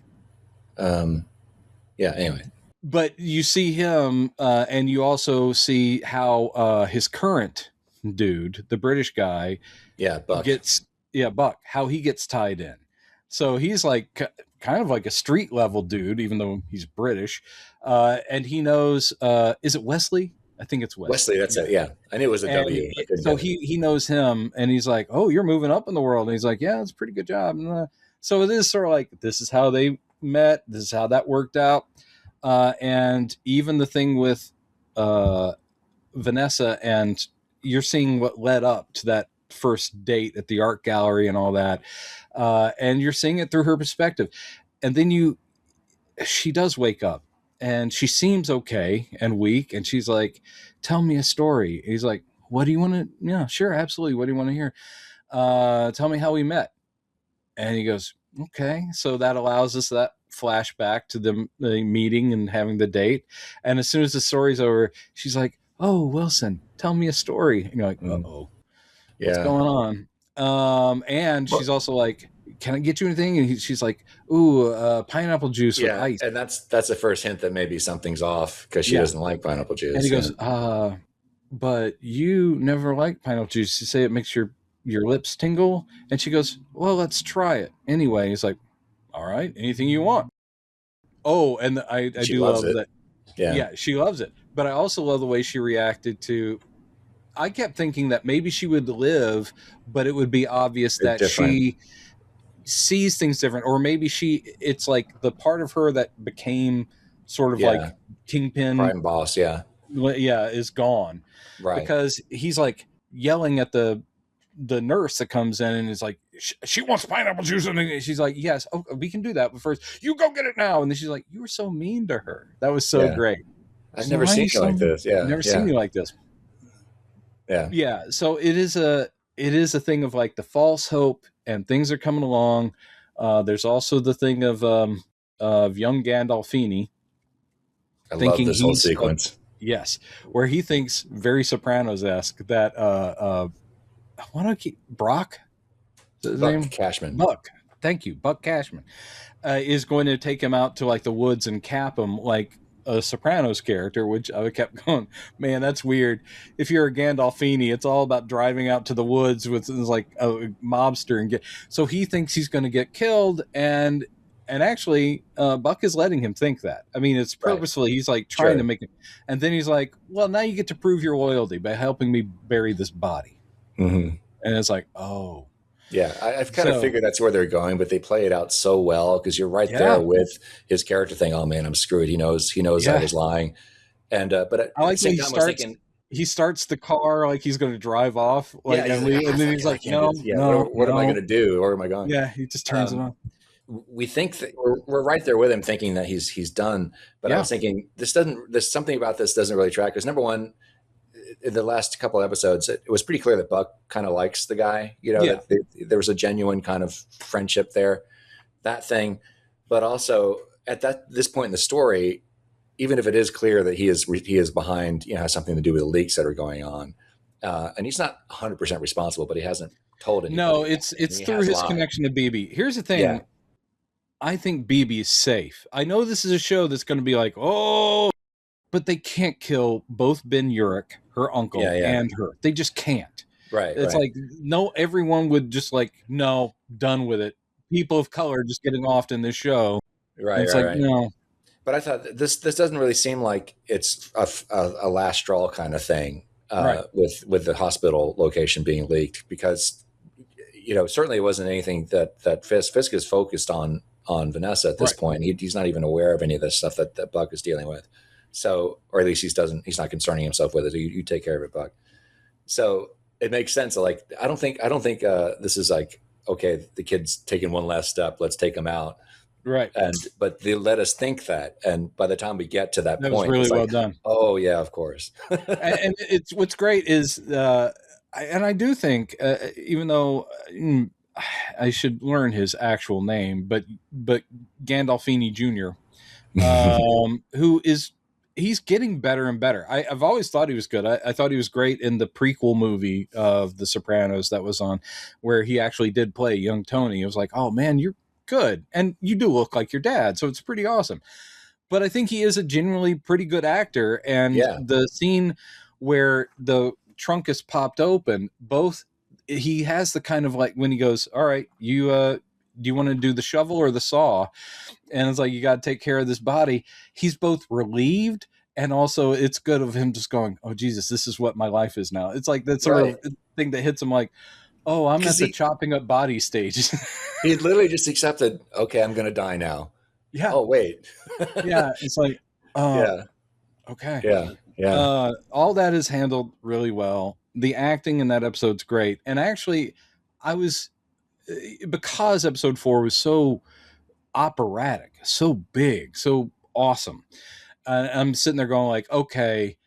Anyway. But you see him, and you also see how his current dude, the British guy, Buck. Buck, how he gets tied in. So he's like kind of like a street level dude, even though he's British. And he knows, is it Wesley? I think it's Wesley. Wesley, that's it. Yeah, I knew it was a W. So he knows him, and he's like, "Oh, you're moving up in the world." And he's like, "Yeah, it's a pretty good job." And, so it is sort of like this is how they met. This is how that worked out. And even the thing with Vanessa, and you're seeing what led up to that first date at the art gallery and all that, and you're seeing it through her perspective. And then she does wake up, and she seems okay and weak, and she's like, "Tell me a story." And he's like, "What do you want to?" Yeah, sure, absolutely. What do you want to hear? Tell me how we met. And he goes, "Okay." So that allows us that flashback to them meeting and having the date. And as soon as the story's over, she's like, "Oh, Wilson, tell me a story." And you're like, "Uh-oh, what's going on?" And she's also like, "Can I get you anything?" And she's like, "Ooh, pineapple juice with ice." And that's the first hint that maybe something's off because she doesn't like pineapple juice. And he goes, "But you never liked pineapple juice. You say it makes your lips tingle." And she goes, "Well, let's try it anyway." He's like, "All right, anything you want." Oh, and I do love that. Yeah, she loves it. But I also love the way she reacted to. I kept thinking that maybe she would live, but it would be obvious that she sees things different, or maybe it's like the part of her that became sort of like Kingpin, prime boss, is gone, right? Because he's like yelling at the nurse that comes in and is like, she wants pineapple juice, and she's like, yes, we can do that, but first you go get it now. And then she's like, you were so mean to her. That was so great. I've never seen you like this. Never seen you like this. So it is a thing of like the false hope, and things are coming along. There's also the thing of young Gandolfini. I love this whole sequence. Yes, where he thinks very Sopranos-esque that why do I keep Brock? Buck Cashman. Buck. Thank you, Buck Cashman is going to take him out to like the woods and cap him like a Sopranos character, which I kept going, man, that's weird. If you're a Gandolfini, it's all about driving out to the woods with like a mobster and so he thinks he's going to get killed, and actually Buck is letting him think that. I mean, it's purposefully, he's like trying to make it, and then he's like, well, now you get to prove your loyalty by helping me bury this body. And it's like, oh. Yeah, I've kind of figured that's where they're going, but they play it out so well because you're right there with his character thing. Oh man, I'm screwed. He knows I was lying, and but I like when he starts the car like he's going to drive off, like, and then he's like, no, what am I going to do? Where am I going? Yeah, he just turns it on. We think that we're right there with him, thinking that he's done. But I was thinking there's something about this doesn't really track, because number one, in the last couple of episodes, it was pretty clear that Buck kind of likes the guy. That there was a genuine kind of friendship there, that thing. But also at this point in the story, even if it is clear that he is behind, has something to do with the leaks that are going on, and he's not 100% responsible, but he hasn't told anybody. No, it's through his connection to BB. Here's the thing. Yeah. I think BB is safe. I know this is a show that's going to be like, oh, but they can't kill both Ben Urich, her uncle, and her. They just can't. Right. It's like, no, everyone would just like, no, done with it. People of color just getting off in this show. Right. It's like, no. But I thought this doesn't really seem like it's a last straw kind of thing with the hospital location being leaked, because, certainly it wasn't anything that Fisk is focused on Vanessa at this point. He's not even aware of any of this stuff that Buck is dealing with. So, or at least he's not concerning himself with it. You take care of it, Buck. So it makes sense. Like, I don't think this is like, okay, the kid's taking one last step, let's take him out. Right. But they let us think that. And by the time we get to that point, was really well done. Oh yeah, of course. and it's, what's great is, I do think, even though I should learn his actual name, but Gandolfini Jr., he's getting better and better. I've always thought he was good. I thought he was great in the prequel movie of The Sopranos that was on, where he actually did play young Tony. It was like, oh man, you're good. And you do look like your dad. So it's pretty awesome. But I think he is a genuinely pretty good actor. And the scene where the trunk is popped open, he has the kind of like, when he goes, all right, do you want to do the shovel or the saw? And it's like, you got to take care of this body. He's both relieved, and also it's good of him just going, oh Jesus, this is what my life is now. It's like that sort of thing that hits him like, oh, I'm at the chopping up body stage. He literally just accepted, okay, I'm going to die now. Yeah. Oh, wait. Yeah. It's like, okay. Yeah. All that is handled really well. The acting in that episode's great. And actually, because episode 4 was so operatic, so big, so awesome, I'm sitting there going like, okay,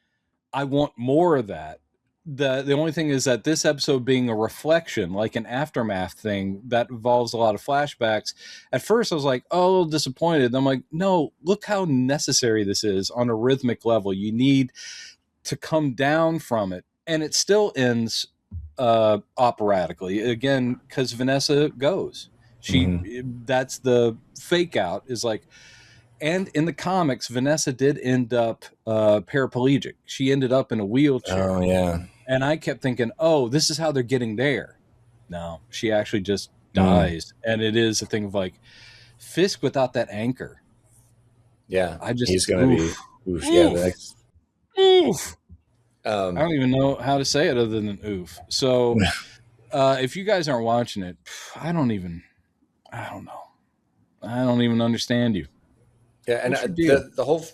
I want more of that. The only thing is that this episode being a reflection, like an aftermath thing that involves a lot of flashbacks, at first I was like, oh, a little disappointed. And I'm like, no, look how necessary this is on a rhythmic level. You need to come down from it, and it still ends operatically again, because Vanessa goes. That's the fake out, is like, and in the comics, Vanessa did end up paraplegic. She ended up in a wheelchair. Oh yeah. And I kept thinking, oh, this is how they're getting there. No, she actually just dies. And it is a thing of like, Fisk without that anchor Yeah, I just he's going to be. Oof, yeah, the next. Oof. I don't even know how to say it other than oof. So if you guys aren't watching it, I don't know. I don't even understand you. Yeah, and What's your deal?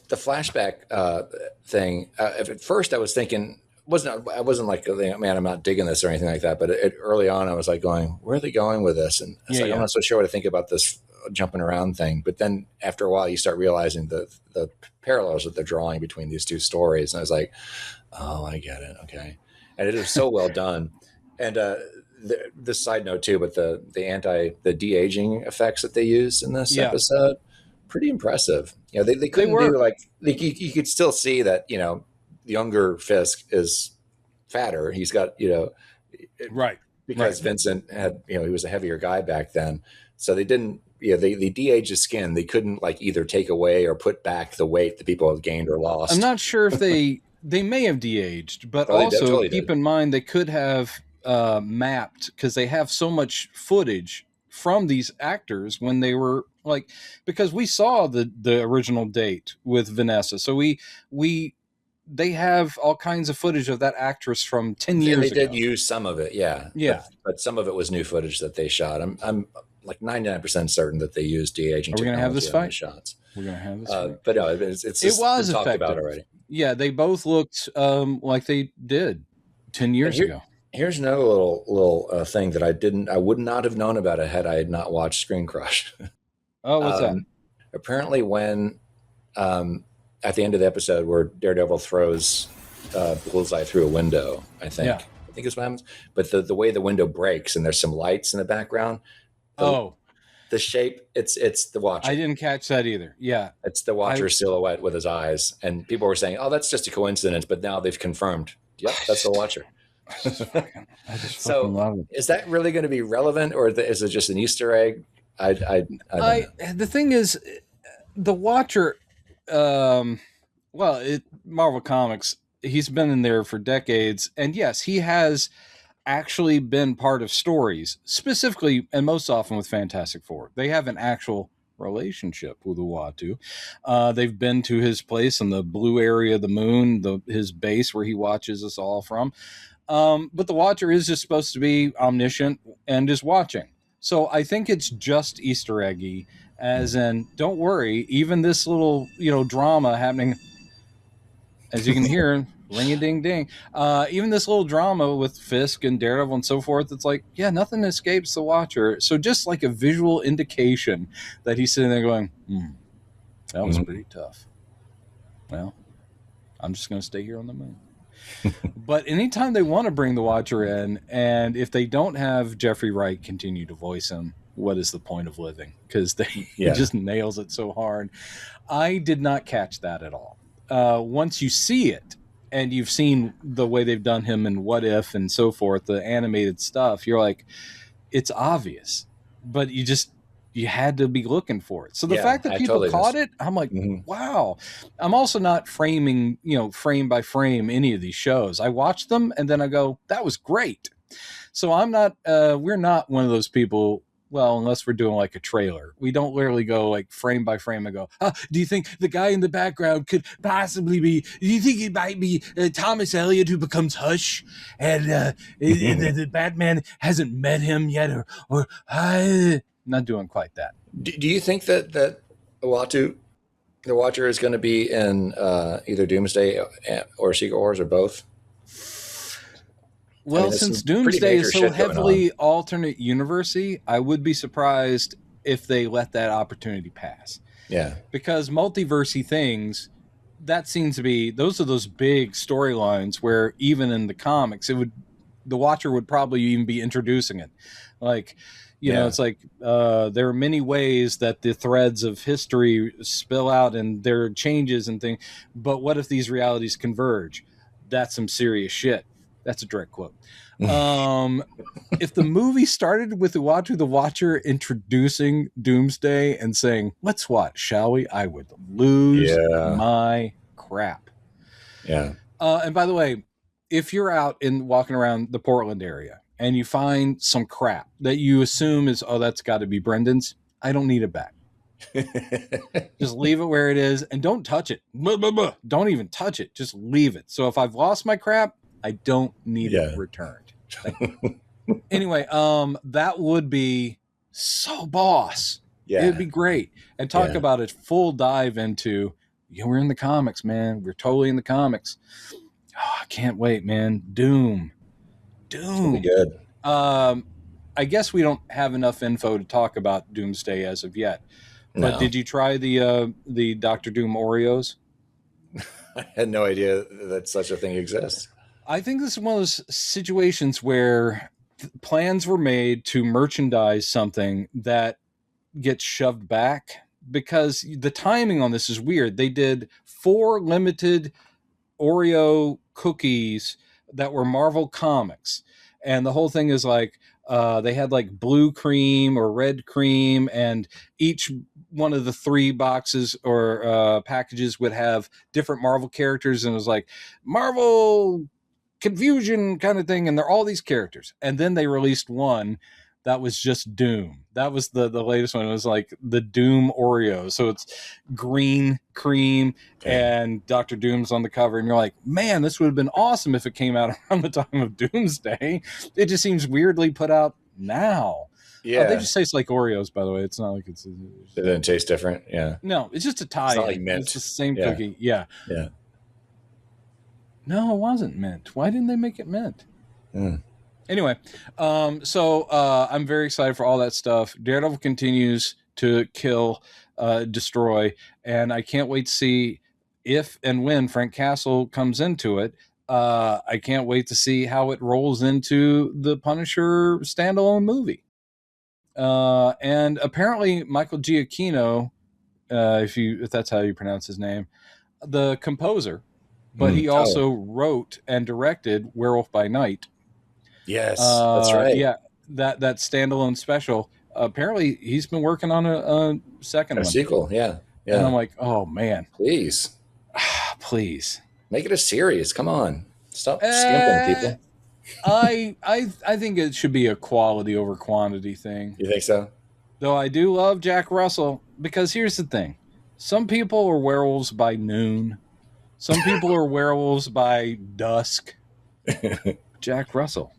the flashback thing. At first, I was thinking I wasn't like, man, I'm not digging this or anything like that. But early on, I was like going, where are they going with this? And it's I'm not so sure what to think about this jumping around thing. But then after a while, you start realizing the parallels that they're drawing between these two stories, and I was like, oh, I get it. Okay, and it is so well done. And this side note too, but the de-aging effects that they used in this episode, pretty impressive. You know, they couldn't do like you could still see that, you know, younger Fisk is fatter. He's got, you know, right, because Vincent had, you know, he was a heavier guy back then, so they didn't. Yeah, they de-aged his skin. They couldn't like either take away or put back the weight that people have gained or lost. I'm not sure if they may have de-aged, but also totally keep in mind they could have mapped, because they have so much footage from these actors when they were like, because we saw the original date with Vanessa, so they have all kinds of footage of that actress from 10 years ago. They did use some of it, yeah. But some of it was new footage that they shot. I'm like 99% certain that they used de-aging technology. We're gonna have this fight. Shots. We're gonna have this fight. But no, it was talked about already. Yeah, they both looked like they did 10 years ago. Here's another little thing that I would not have known about it had I not watched Screen Crush. Oh, what's that? Apparently, when at the end of the episode where Daredevil throws Bullseye through a window, I think is what happens. But the way the window breaks and there's some lights in the background. The shape, it's the Watcher. I didn't catch that either. Yeah. It's the Watcher silhouette with his eyes. And people were saying, oh, that's just a coincidence. But now they've confirmed, yep, that's the Watcher. So is that really going to be relevant, or is it just an Easter egg? I don't know. The thing is, the Watcher, Marvel Comics, he's been in there for decades. And yes, he has actually been part of stories, specifically and most often with Fantastic Four. They have an actual relationship with Uatu. They've been to his place in the blue area of the moon, his base where he watches us all from. But the Watcher is just supposed to be omniscient and is watching. So I think it's just Easter eggy, as in, don't worry, even this little, drama happening, as you can hear, ring-a-ding-ding. Even this little drama with Fisk and Daredevil and so forth, it's like, yeah, nothing escapes the Watcher. So just like a visual indication that he's sitting there going, that was pretty tough. Well, I'm just going to stay here on the moon. But anytime they want to bring the Watcher in, and if they don't have Jeffrey Wright continue to voice him, what is the point of living? Because he just nails it so hard. I did not catch that at all. Once you see it, and you've seen the way they've done him in What If and so forth, the animated stuff, you're like, it's obvious, but you had to be looking for it. So the fact that people caught it, I'm like, wow. I'm also not framing, frame by frame any of these shows. I watch them and then I go, that was great. So I'm not, we're not one of those people. Well, unless we're doing like a trailer, we don't literally go like frame by frame and go, do you think the guy in the background could possibly be, do you think it might be Thomas Elliott who becomes Hush, and the Batman hasn't met him yet, or not doing quite that. Do you think that the Watcher is going to be in either Doomsday or Secret Wars or both? Well, since Doomsday is so heavily alternate universe-y, I would be surprised if they let that opportunity pass. Yeah. Because multiverse-y things, that seems to be, those are those big storylines where even in the comics, the Watcher would probably even be introducing it. Like, it's like there are many ways that the threads of history spill out and there are changes and things. But what if these realities converge? That's some serious shit. That's a direct quote. If the movie started with the Watcher introducing Doomsday and saying, let's watch, shall we? I would lose my crap. Yeah. And by the way, if you're out walking around the Portland area and you find some crap that you assume is, that's got to be Brendan's, I don't need it back. Just leave it where it is and don't touch it. Blah, blah, blah. Don't even touch it. Just leave it. So if I've lost my crap, I don't need it returned. Anyway, that would be so boss. Yeah. It'd be great. And talk about a full dive into, we're in the comics, man. We're totally in the comics. Oh, I can't wait, man. Doom. Pretty good. I guess we don't have enough info to talk about Doomsday as of yet. But did you try the Dr. Doom Oreos? I had no idea that such a thing exists. I think this is one of those situations where plans were made to merchandise something that gets shoved back, because the timing on this is weird. They did 4 limited Oreo cookies that were Marvel Comics. And the whole thing is like, they had like blue cream or red cream, and each one of the 3 boxes or packages would have different Marvel characters, and it was like Marvel Confusion kind of thing, and they're all these characters. And then they released one that was just Doom. That was the latest one. It was like the Doom Oreo. So it's green cream and Dr. Doom's on the cover. And you're like, man, this would have been awesome if it came out around the time of Doomsday. It just seems weirdly put out now. Yeah. They just taste like Oreos, by the way. It's not like it doesn't taste different. Yeah. No, it's just a tie. It's not like mint. It's the same cookie. Yeah. No, it wasn't mint. Why didn't they make it mint? Anyway, so I'm very excited for all that stuff. Daredevil continues to kill, destroy, and I can't wait to see if and when Frank Castle comes into it. I can't wait to see how it rolls into the Punisher standalone movie. And apparently Michael Giacchino, if that's how you pronounce his name, the composer, but he also wrote and directed Werewolf by Night. Yes, that's right. Yeah, that standalone special. Apparently, he's been working on a second one. Sequel. Yeah. And I'm like, oh man, please, make it a series. Come on, stop skimping, people. I think it should be a quality over quantity thing. You think so? Though I do love Jack Russell, because here's the thing: some people are werewolves by noon, some people are werewolves by dusk. Jack Russell.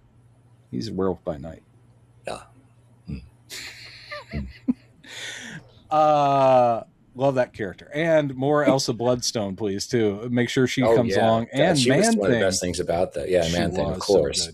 He's a werewolf by night. Yeah. Love that character. And more Elsa Bloodstone, please, too. Make sure she comes along. And she was one of the best things about that. Yeah, Man-Thing, of course. So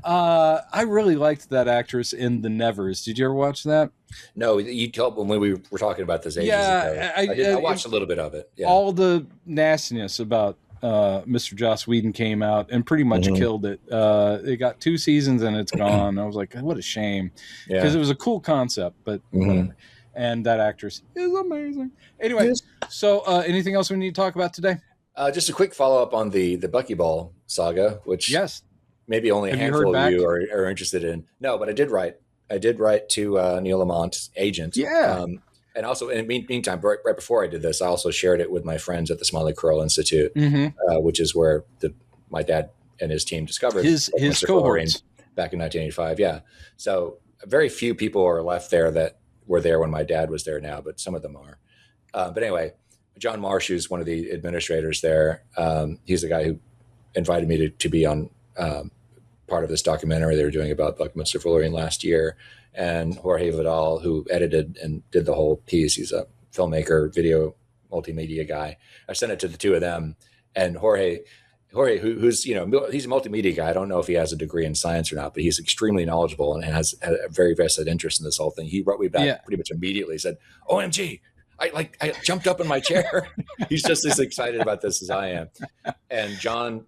I really liked that actress in The Nevers. Did you ever watch that? No, you told when we were talking about this ages ago. I watched a little bit of it. Yeah. All the nastiness about Mr. Joss Whedon came out and pretty much killed it. It got 2 seasons and it's gone. I was like, what a shame, because it was a cool concept, but whatever. And that actress is amazing. Anyway, so anything else we need to talk about today? Just a quick follow-up on the Buckyball saga, which maybe only a handful of you are interested in. No, but I did write to Neil Lamont's agent. Yeah. And also, in the meantime, right before I did this, I also shared it with my friends at the Smalley Crow Institute, which is where my dad and his team discovered his cohorts back in 1985. Yeah. So very few people are left there that were there when my dad was there now, but some of them are. But anyway, John Marsh, who's one of the administrators there, he's the guy who invited me to be on part of this documentary they were doing about Buckminster Fullerian last year. And Jorge Vidal, who edited and did the whole piece. He's a filmmaker, video, multimedia guy. I sent it to the two of them. And Jorge, who's, he's a multimedia guy. I don't know if he has a degree in science or not, but he's extremely knowledgeable and has a very vested interest in this whole thing. He wrote me back pretty much immediately. He said, OMG, I jumped up in my chair. He's just as excited about this as I am. And John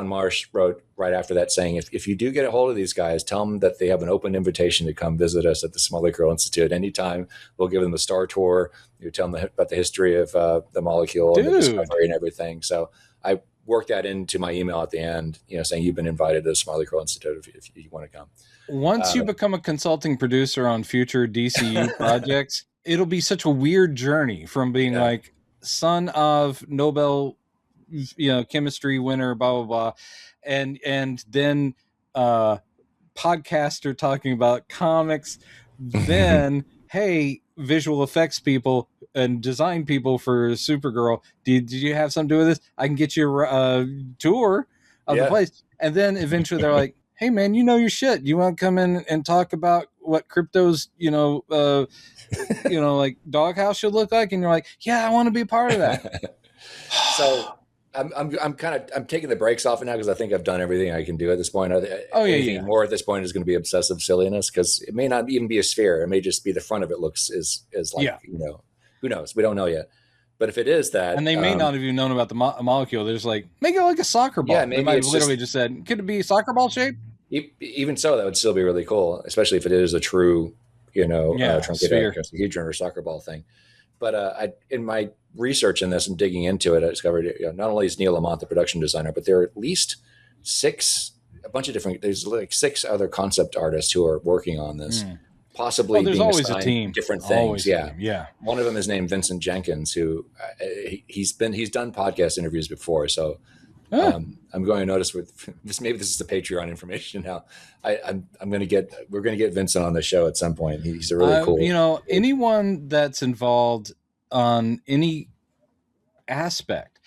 Marsh wrote right after that saying, if you do get a hold of these guys, tell them that they have an open invitation to come visit us at the Smalley Crow Institute anytime. We'll give them a star tour. You tell them about the history of the molecule and the discovery and everything. So I worked that into my email at the end, saying you've been invited to the Smalley Crow Institute if you want to come. Once you become a consulting producer on future DCU projects, it'll be such a weird journey from being like son of Nobel chemistry winner, blah blah blah, and then podcaster talking about comics, then hey, visual effects people and design people for Supergirl. Did you have something to do with this? I can get you a tour of the place. And then eventually they're like, hey man, you know your shit. You want to come in and talk about what Crypto's, like doghouse should look like? And you're like, yeah, I want to be a part of that. So I'm taking the brakes off it now because I think I've done everything I can do at this point. Anything more at this point is going to be obsessive silliness, because it may not even be a sphere. It may just be the front of it looks is like, who knows? We don't know yet. But if it is that, and they may not have even known about the molecule, they're just like, make it like a soccer ball. Yeah, maybe they might have literally just said, could it be a soccer ball shape? Even so, that would still be really cool, especially if it is a true, truncated hexahedron or soccer ball thing. But in my research in this and digging into it, I discovered not only is Neil Lamont the production designer, but there are at least there's like 6 other concept artists who are working on this. Possibly there's being always assigned a team. Different things. Always yeah. One of them is named Vincent Jenkins, who he's done podcast interviews before. So I'm going to notice with this. Maybe this is the Patreon information now. We're going to get Vincent on the show at some point. He's a really cool. Anyone that's involved on any aspect.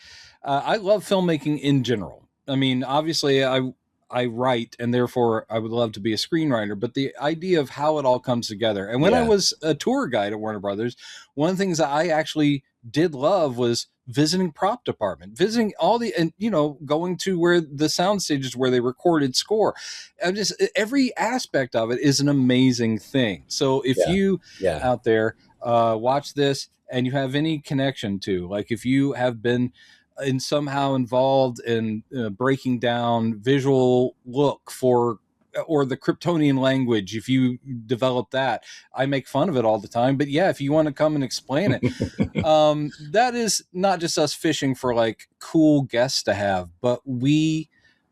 I love filmmaking in general. I mean, obviously I write, and therefore I would love to be a screenwriter, but the idea of how it all comes together. And when I was a tour guide at Warner Brothers, one of the things that I actually did love was visiting prop department, visiting going to where the sound stages where they recorded score. And just every aspect of it is an amazing thing. So if you out there watch this and you have any connection to, like, if you have been somehow involved in breaking down visual look or the Kryptonian language, if you develop that, I make fun of it all the time. But yeah, if you want to come and explain it, that is not just us fishing for like cool guests to have, but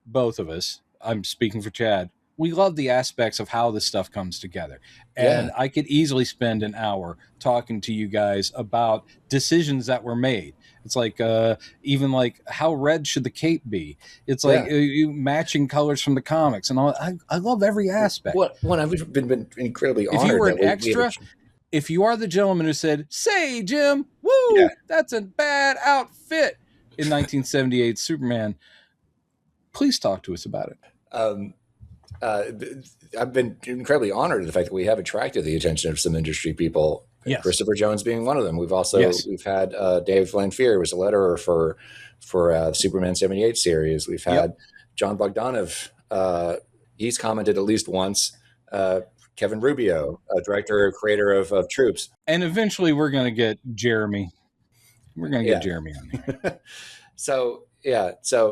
both of us, I'm speaking for Chad, we love the aspects of how this stuff comes together. And I could easily spend an hour talking to you guys about decisions that were made. It's like even like how red should the cape be? It's like matching colors from the comics and all. I love every aspect. I've been incredibly honored. If you were an extra, if you are the gentleman who said, "Say, Jim, woo, that's a bad outfit," in 1978 Superman, please talk to us about it. I've been incredibly honored at the fact that we have attracted the attention of some industry people. Yes. Christopher Jones being one of them. We've also we've had Dave Lanfear, who was a letterer for the Superman 78 series. We've had John Bogdanov. He's commented at least once. Kevin Rubio, a director, creator of Troops. And eventually we're going to get Jeremy. We're going to get Jeremy on here. So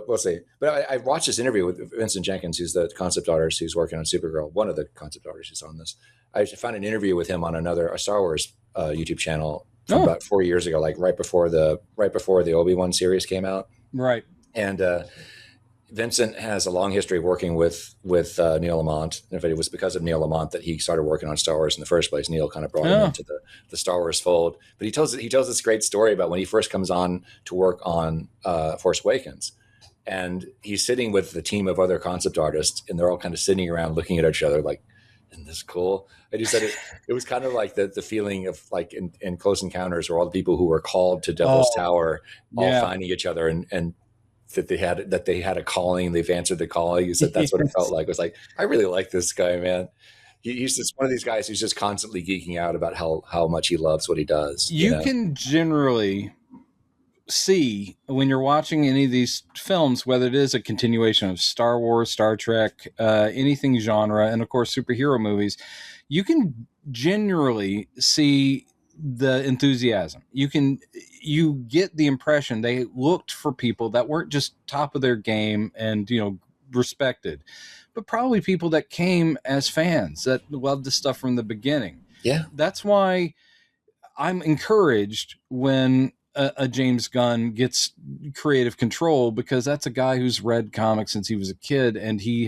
we'll see. But I watched this interview with Vincent Jenkins, who's the concept artist who's working on Supergirl, one of the concept artists who's on this. I found an interview with him on a Star Wars YouTube channel from about 4 years ago, like right before the Obi-Wan series came out. Right. And Vincent has a long history of working with Neil Lamont. In fact, it was because of Neil Lamont that he started working on Star Wars in the first place. Neil kind of brought him into the Star Wars fold. But he tells this great story about when he first comes on to work on Force Awakens. And he's sitting with the team of other concept artists, and they're all kind of sitting around looking at each other like, isn't this cool? And he said it was kind of like the feeling of like in Close Encounters, where all the people who were called to Devil's Tower all finding each other and that they had a calling, they've answered the calling. He said that's what it felt like. It was like, I really like this guy, man. He's just one of these guys who's just constantly geeking out about how much he loves what he does. You can generally see when you're watching any of these films, whether it is a continuation of Star Wars, Star Trek, anything genre, and of course superhero movies, you can generally see the enthusiasm. You get the impression they looked for people that weren't just top of their game and respected, but probably people that came as fans that loved the stuff from the beginning. Yeah, that's why I'm encouraged when a James Gunn gets creative control, because that's a guy who's read comics since he was a kid, and he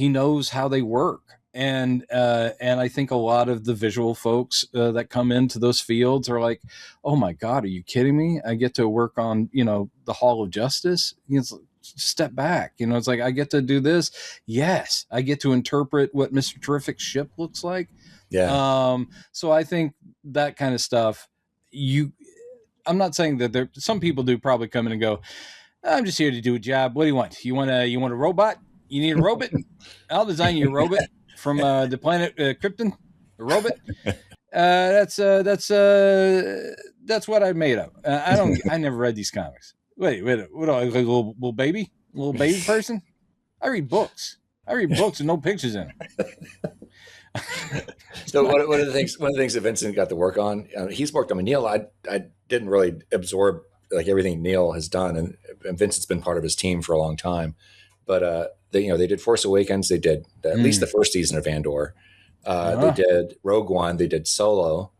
knows how they work. And I think a lot of the visual folks that come into those fields are like, oh my God, are you kidding me? I get to work on, the Hall of Justice. It's step back. You know, it's like, I get to do this. Yes, I get to interpret what Mr. Terrific's ship looks like. Yeah. So I think that kind of stuff, I'm not saying that some people do probably come in and go, I'm just here to do a job. What do you want? You want a robot? You need a robot? I'll design you a robot from the planet Krypton. A robot? That's what I made up. I never read these comics. Wait, what? Like a little baby person? I read books. With no pictures in them. So one of the things that Vincent got to work on, he's worked on. Neil, I didn't really absorb like everything Neil has done, and Vincent's been part of his team for a long time. But they did Force Awakens. They did at least the first season of Andor. They did Rogue One. They did Solo.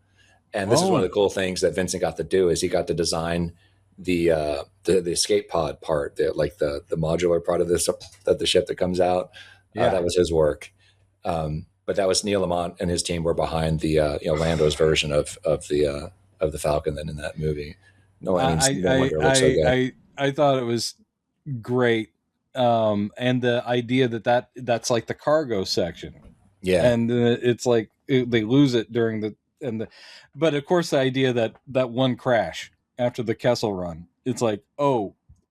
And this is one of the cool things that Vincent got to do is he got to design the escape pod part, the modular part of the ship that comes out. That was his work. But that was Neil Lamont and his team were behind the Lando's version of the Falcon then in that movie. No wonder it looks so good. I thought it was great. And the idea that's like the cargo section. Yeah. And it's like they lose it during but of course the idea that one crash after the Kessel run, it's like,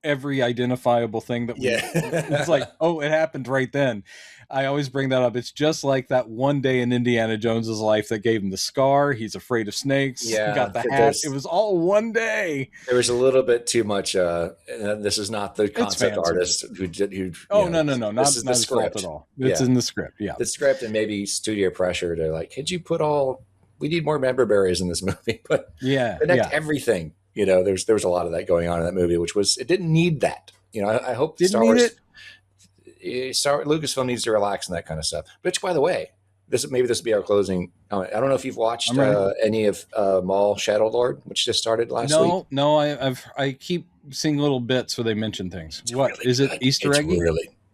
every identifiable thing that it's like, it happened right then. I always bring that up. It's just like that one day in Indiana Jones's life that gave him the scar. He's afraid of snakes. Yeah, got the hat. It was all one day. There was a little bit too much. This is not the concept artist who no, this is the script at all. It's in the script. Yeah, the script and maybe studio pressure to like, could you put we need more member berries in this movie, but connect everything. There was a lot of that going on in that movie, it didn't need that. I hope Star Wars. Lucasfilm needs to relax and that kind of stuff. Which, by the way, this will be our closing comment. I don't know if you've watched any of MAUL Shadow Lord, which just started last week. No, I keep seeing little bits where they mention things. What is it? Easter egg?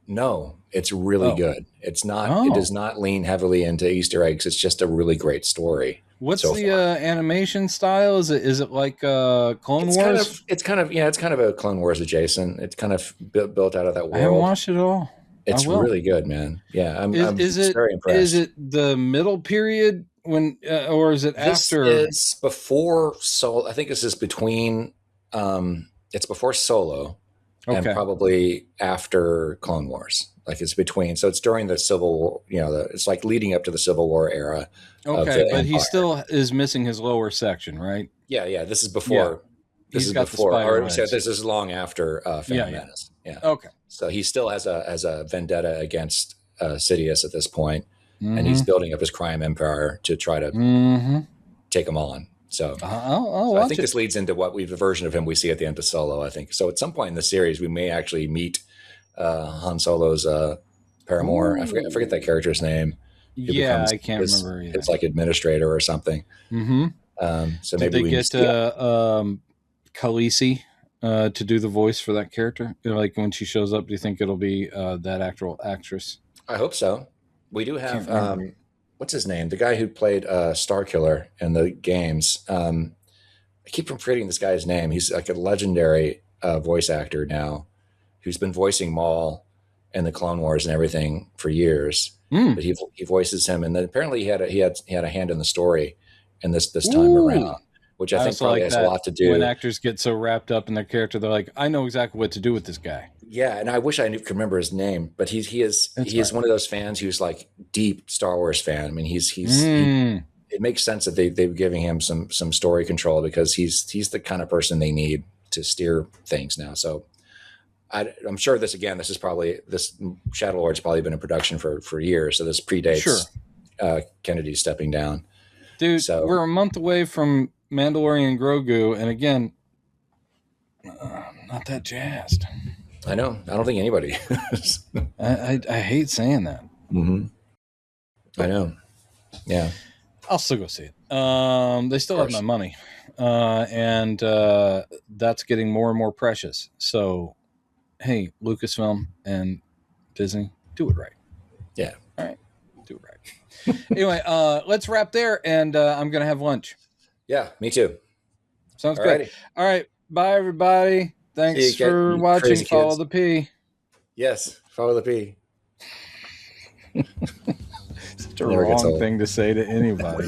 No, it's really good. It's not. It does not lean heavily into Easter eggs. It's just a really great story. What's the animation style? Is it like Clone Wars? It's kind of a Clone Wars adjacent. It's kind of built out of that world. I haven't watched it all. It's really good, man. Yeah, I'm very impressed. Is it the middle period when, or is it after? It's before Solo. I think this is between. It's before Solo, and probably after Clone Wars. Like it's between. So it's during the Civil War. It's like leading up to the Civil War era. Okay, but he still is missing his lower section, right? Yeah. This is before. This is before, or this is long after Phantom Menace. Yeah. Okay. So he still has a vendetta against Sidious at this point, and he's building up his crime empire to try to take him on. So, I think this leads into the version of him we see at the end of Solo. I think so. At some point in the series, we may actually meet Han Solo's paramour. I forget that character's name. I can't remember either. It's like administrator or something. So maybe did they get Khaleesi to do the voice for that character? Like when she shows up, do you think it'll be that actual actress? I hope so. We do have what's his name? The guy who played Starkiller in the games. I keep forgetting this guy's name. He's like a legendary voice actor now, who's been voicing Maul and the Clone Wars and everything for years. But he voices him, and then apparently he had a hand in the story in this time around, which I think probably has a lot to do. When actors get so wrapped up in their character, they're like, I know exactly what to do with this guy. Yeah, and I wish I could remember his name, but he is one of those fans who's like deep Star Wars fan. I mean, it makes sense that they're giving him some story control because he's the kind of person they need to steer things now. So I'm sure this Shadow Lord's probably been in production for years. So this predates Kennedy stepping down. Dude, we're a month away from Mandalorian Grogu. And again, not that jazzed. I know. I don't think anybody is. I hate saying that. I know. Yeah. I'll still go see it. They still have my money. And that's getting more and more precious. So, hey, Lucasfilm and Disney, do it right. Yeah. All right. Do it right. Anyway, let's wrap there, and I'm going to have lunch. Yeah, me too. Sounds good. All right. Bye, everybody. Thanks for watching. Follow the P. Yes, follow the P. Such a wrong thing to say to anybody.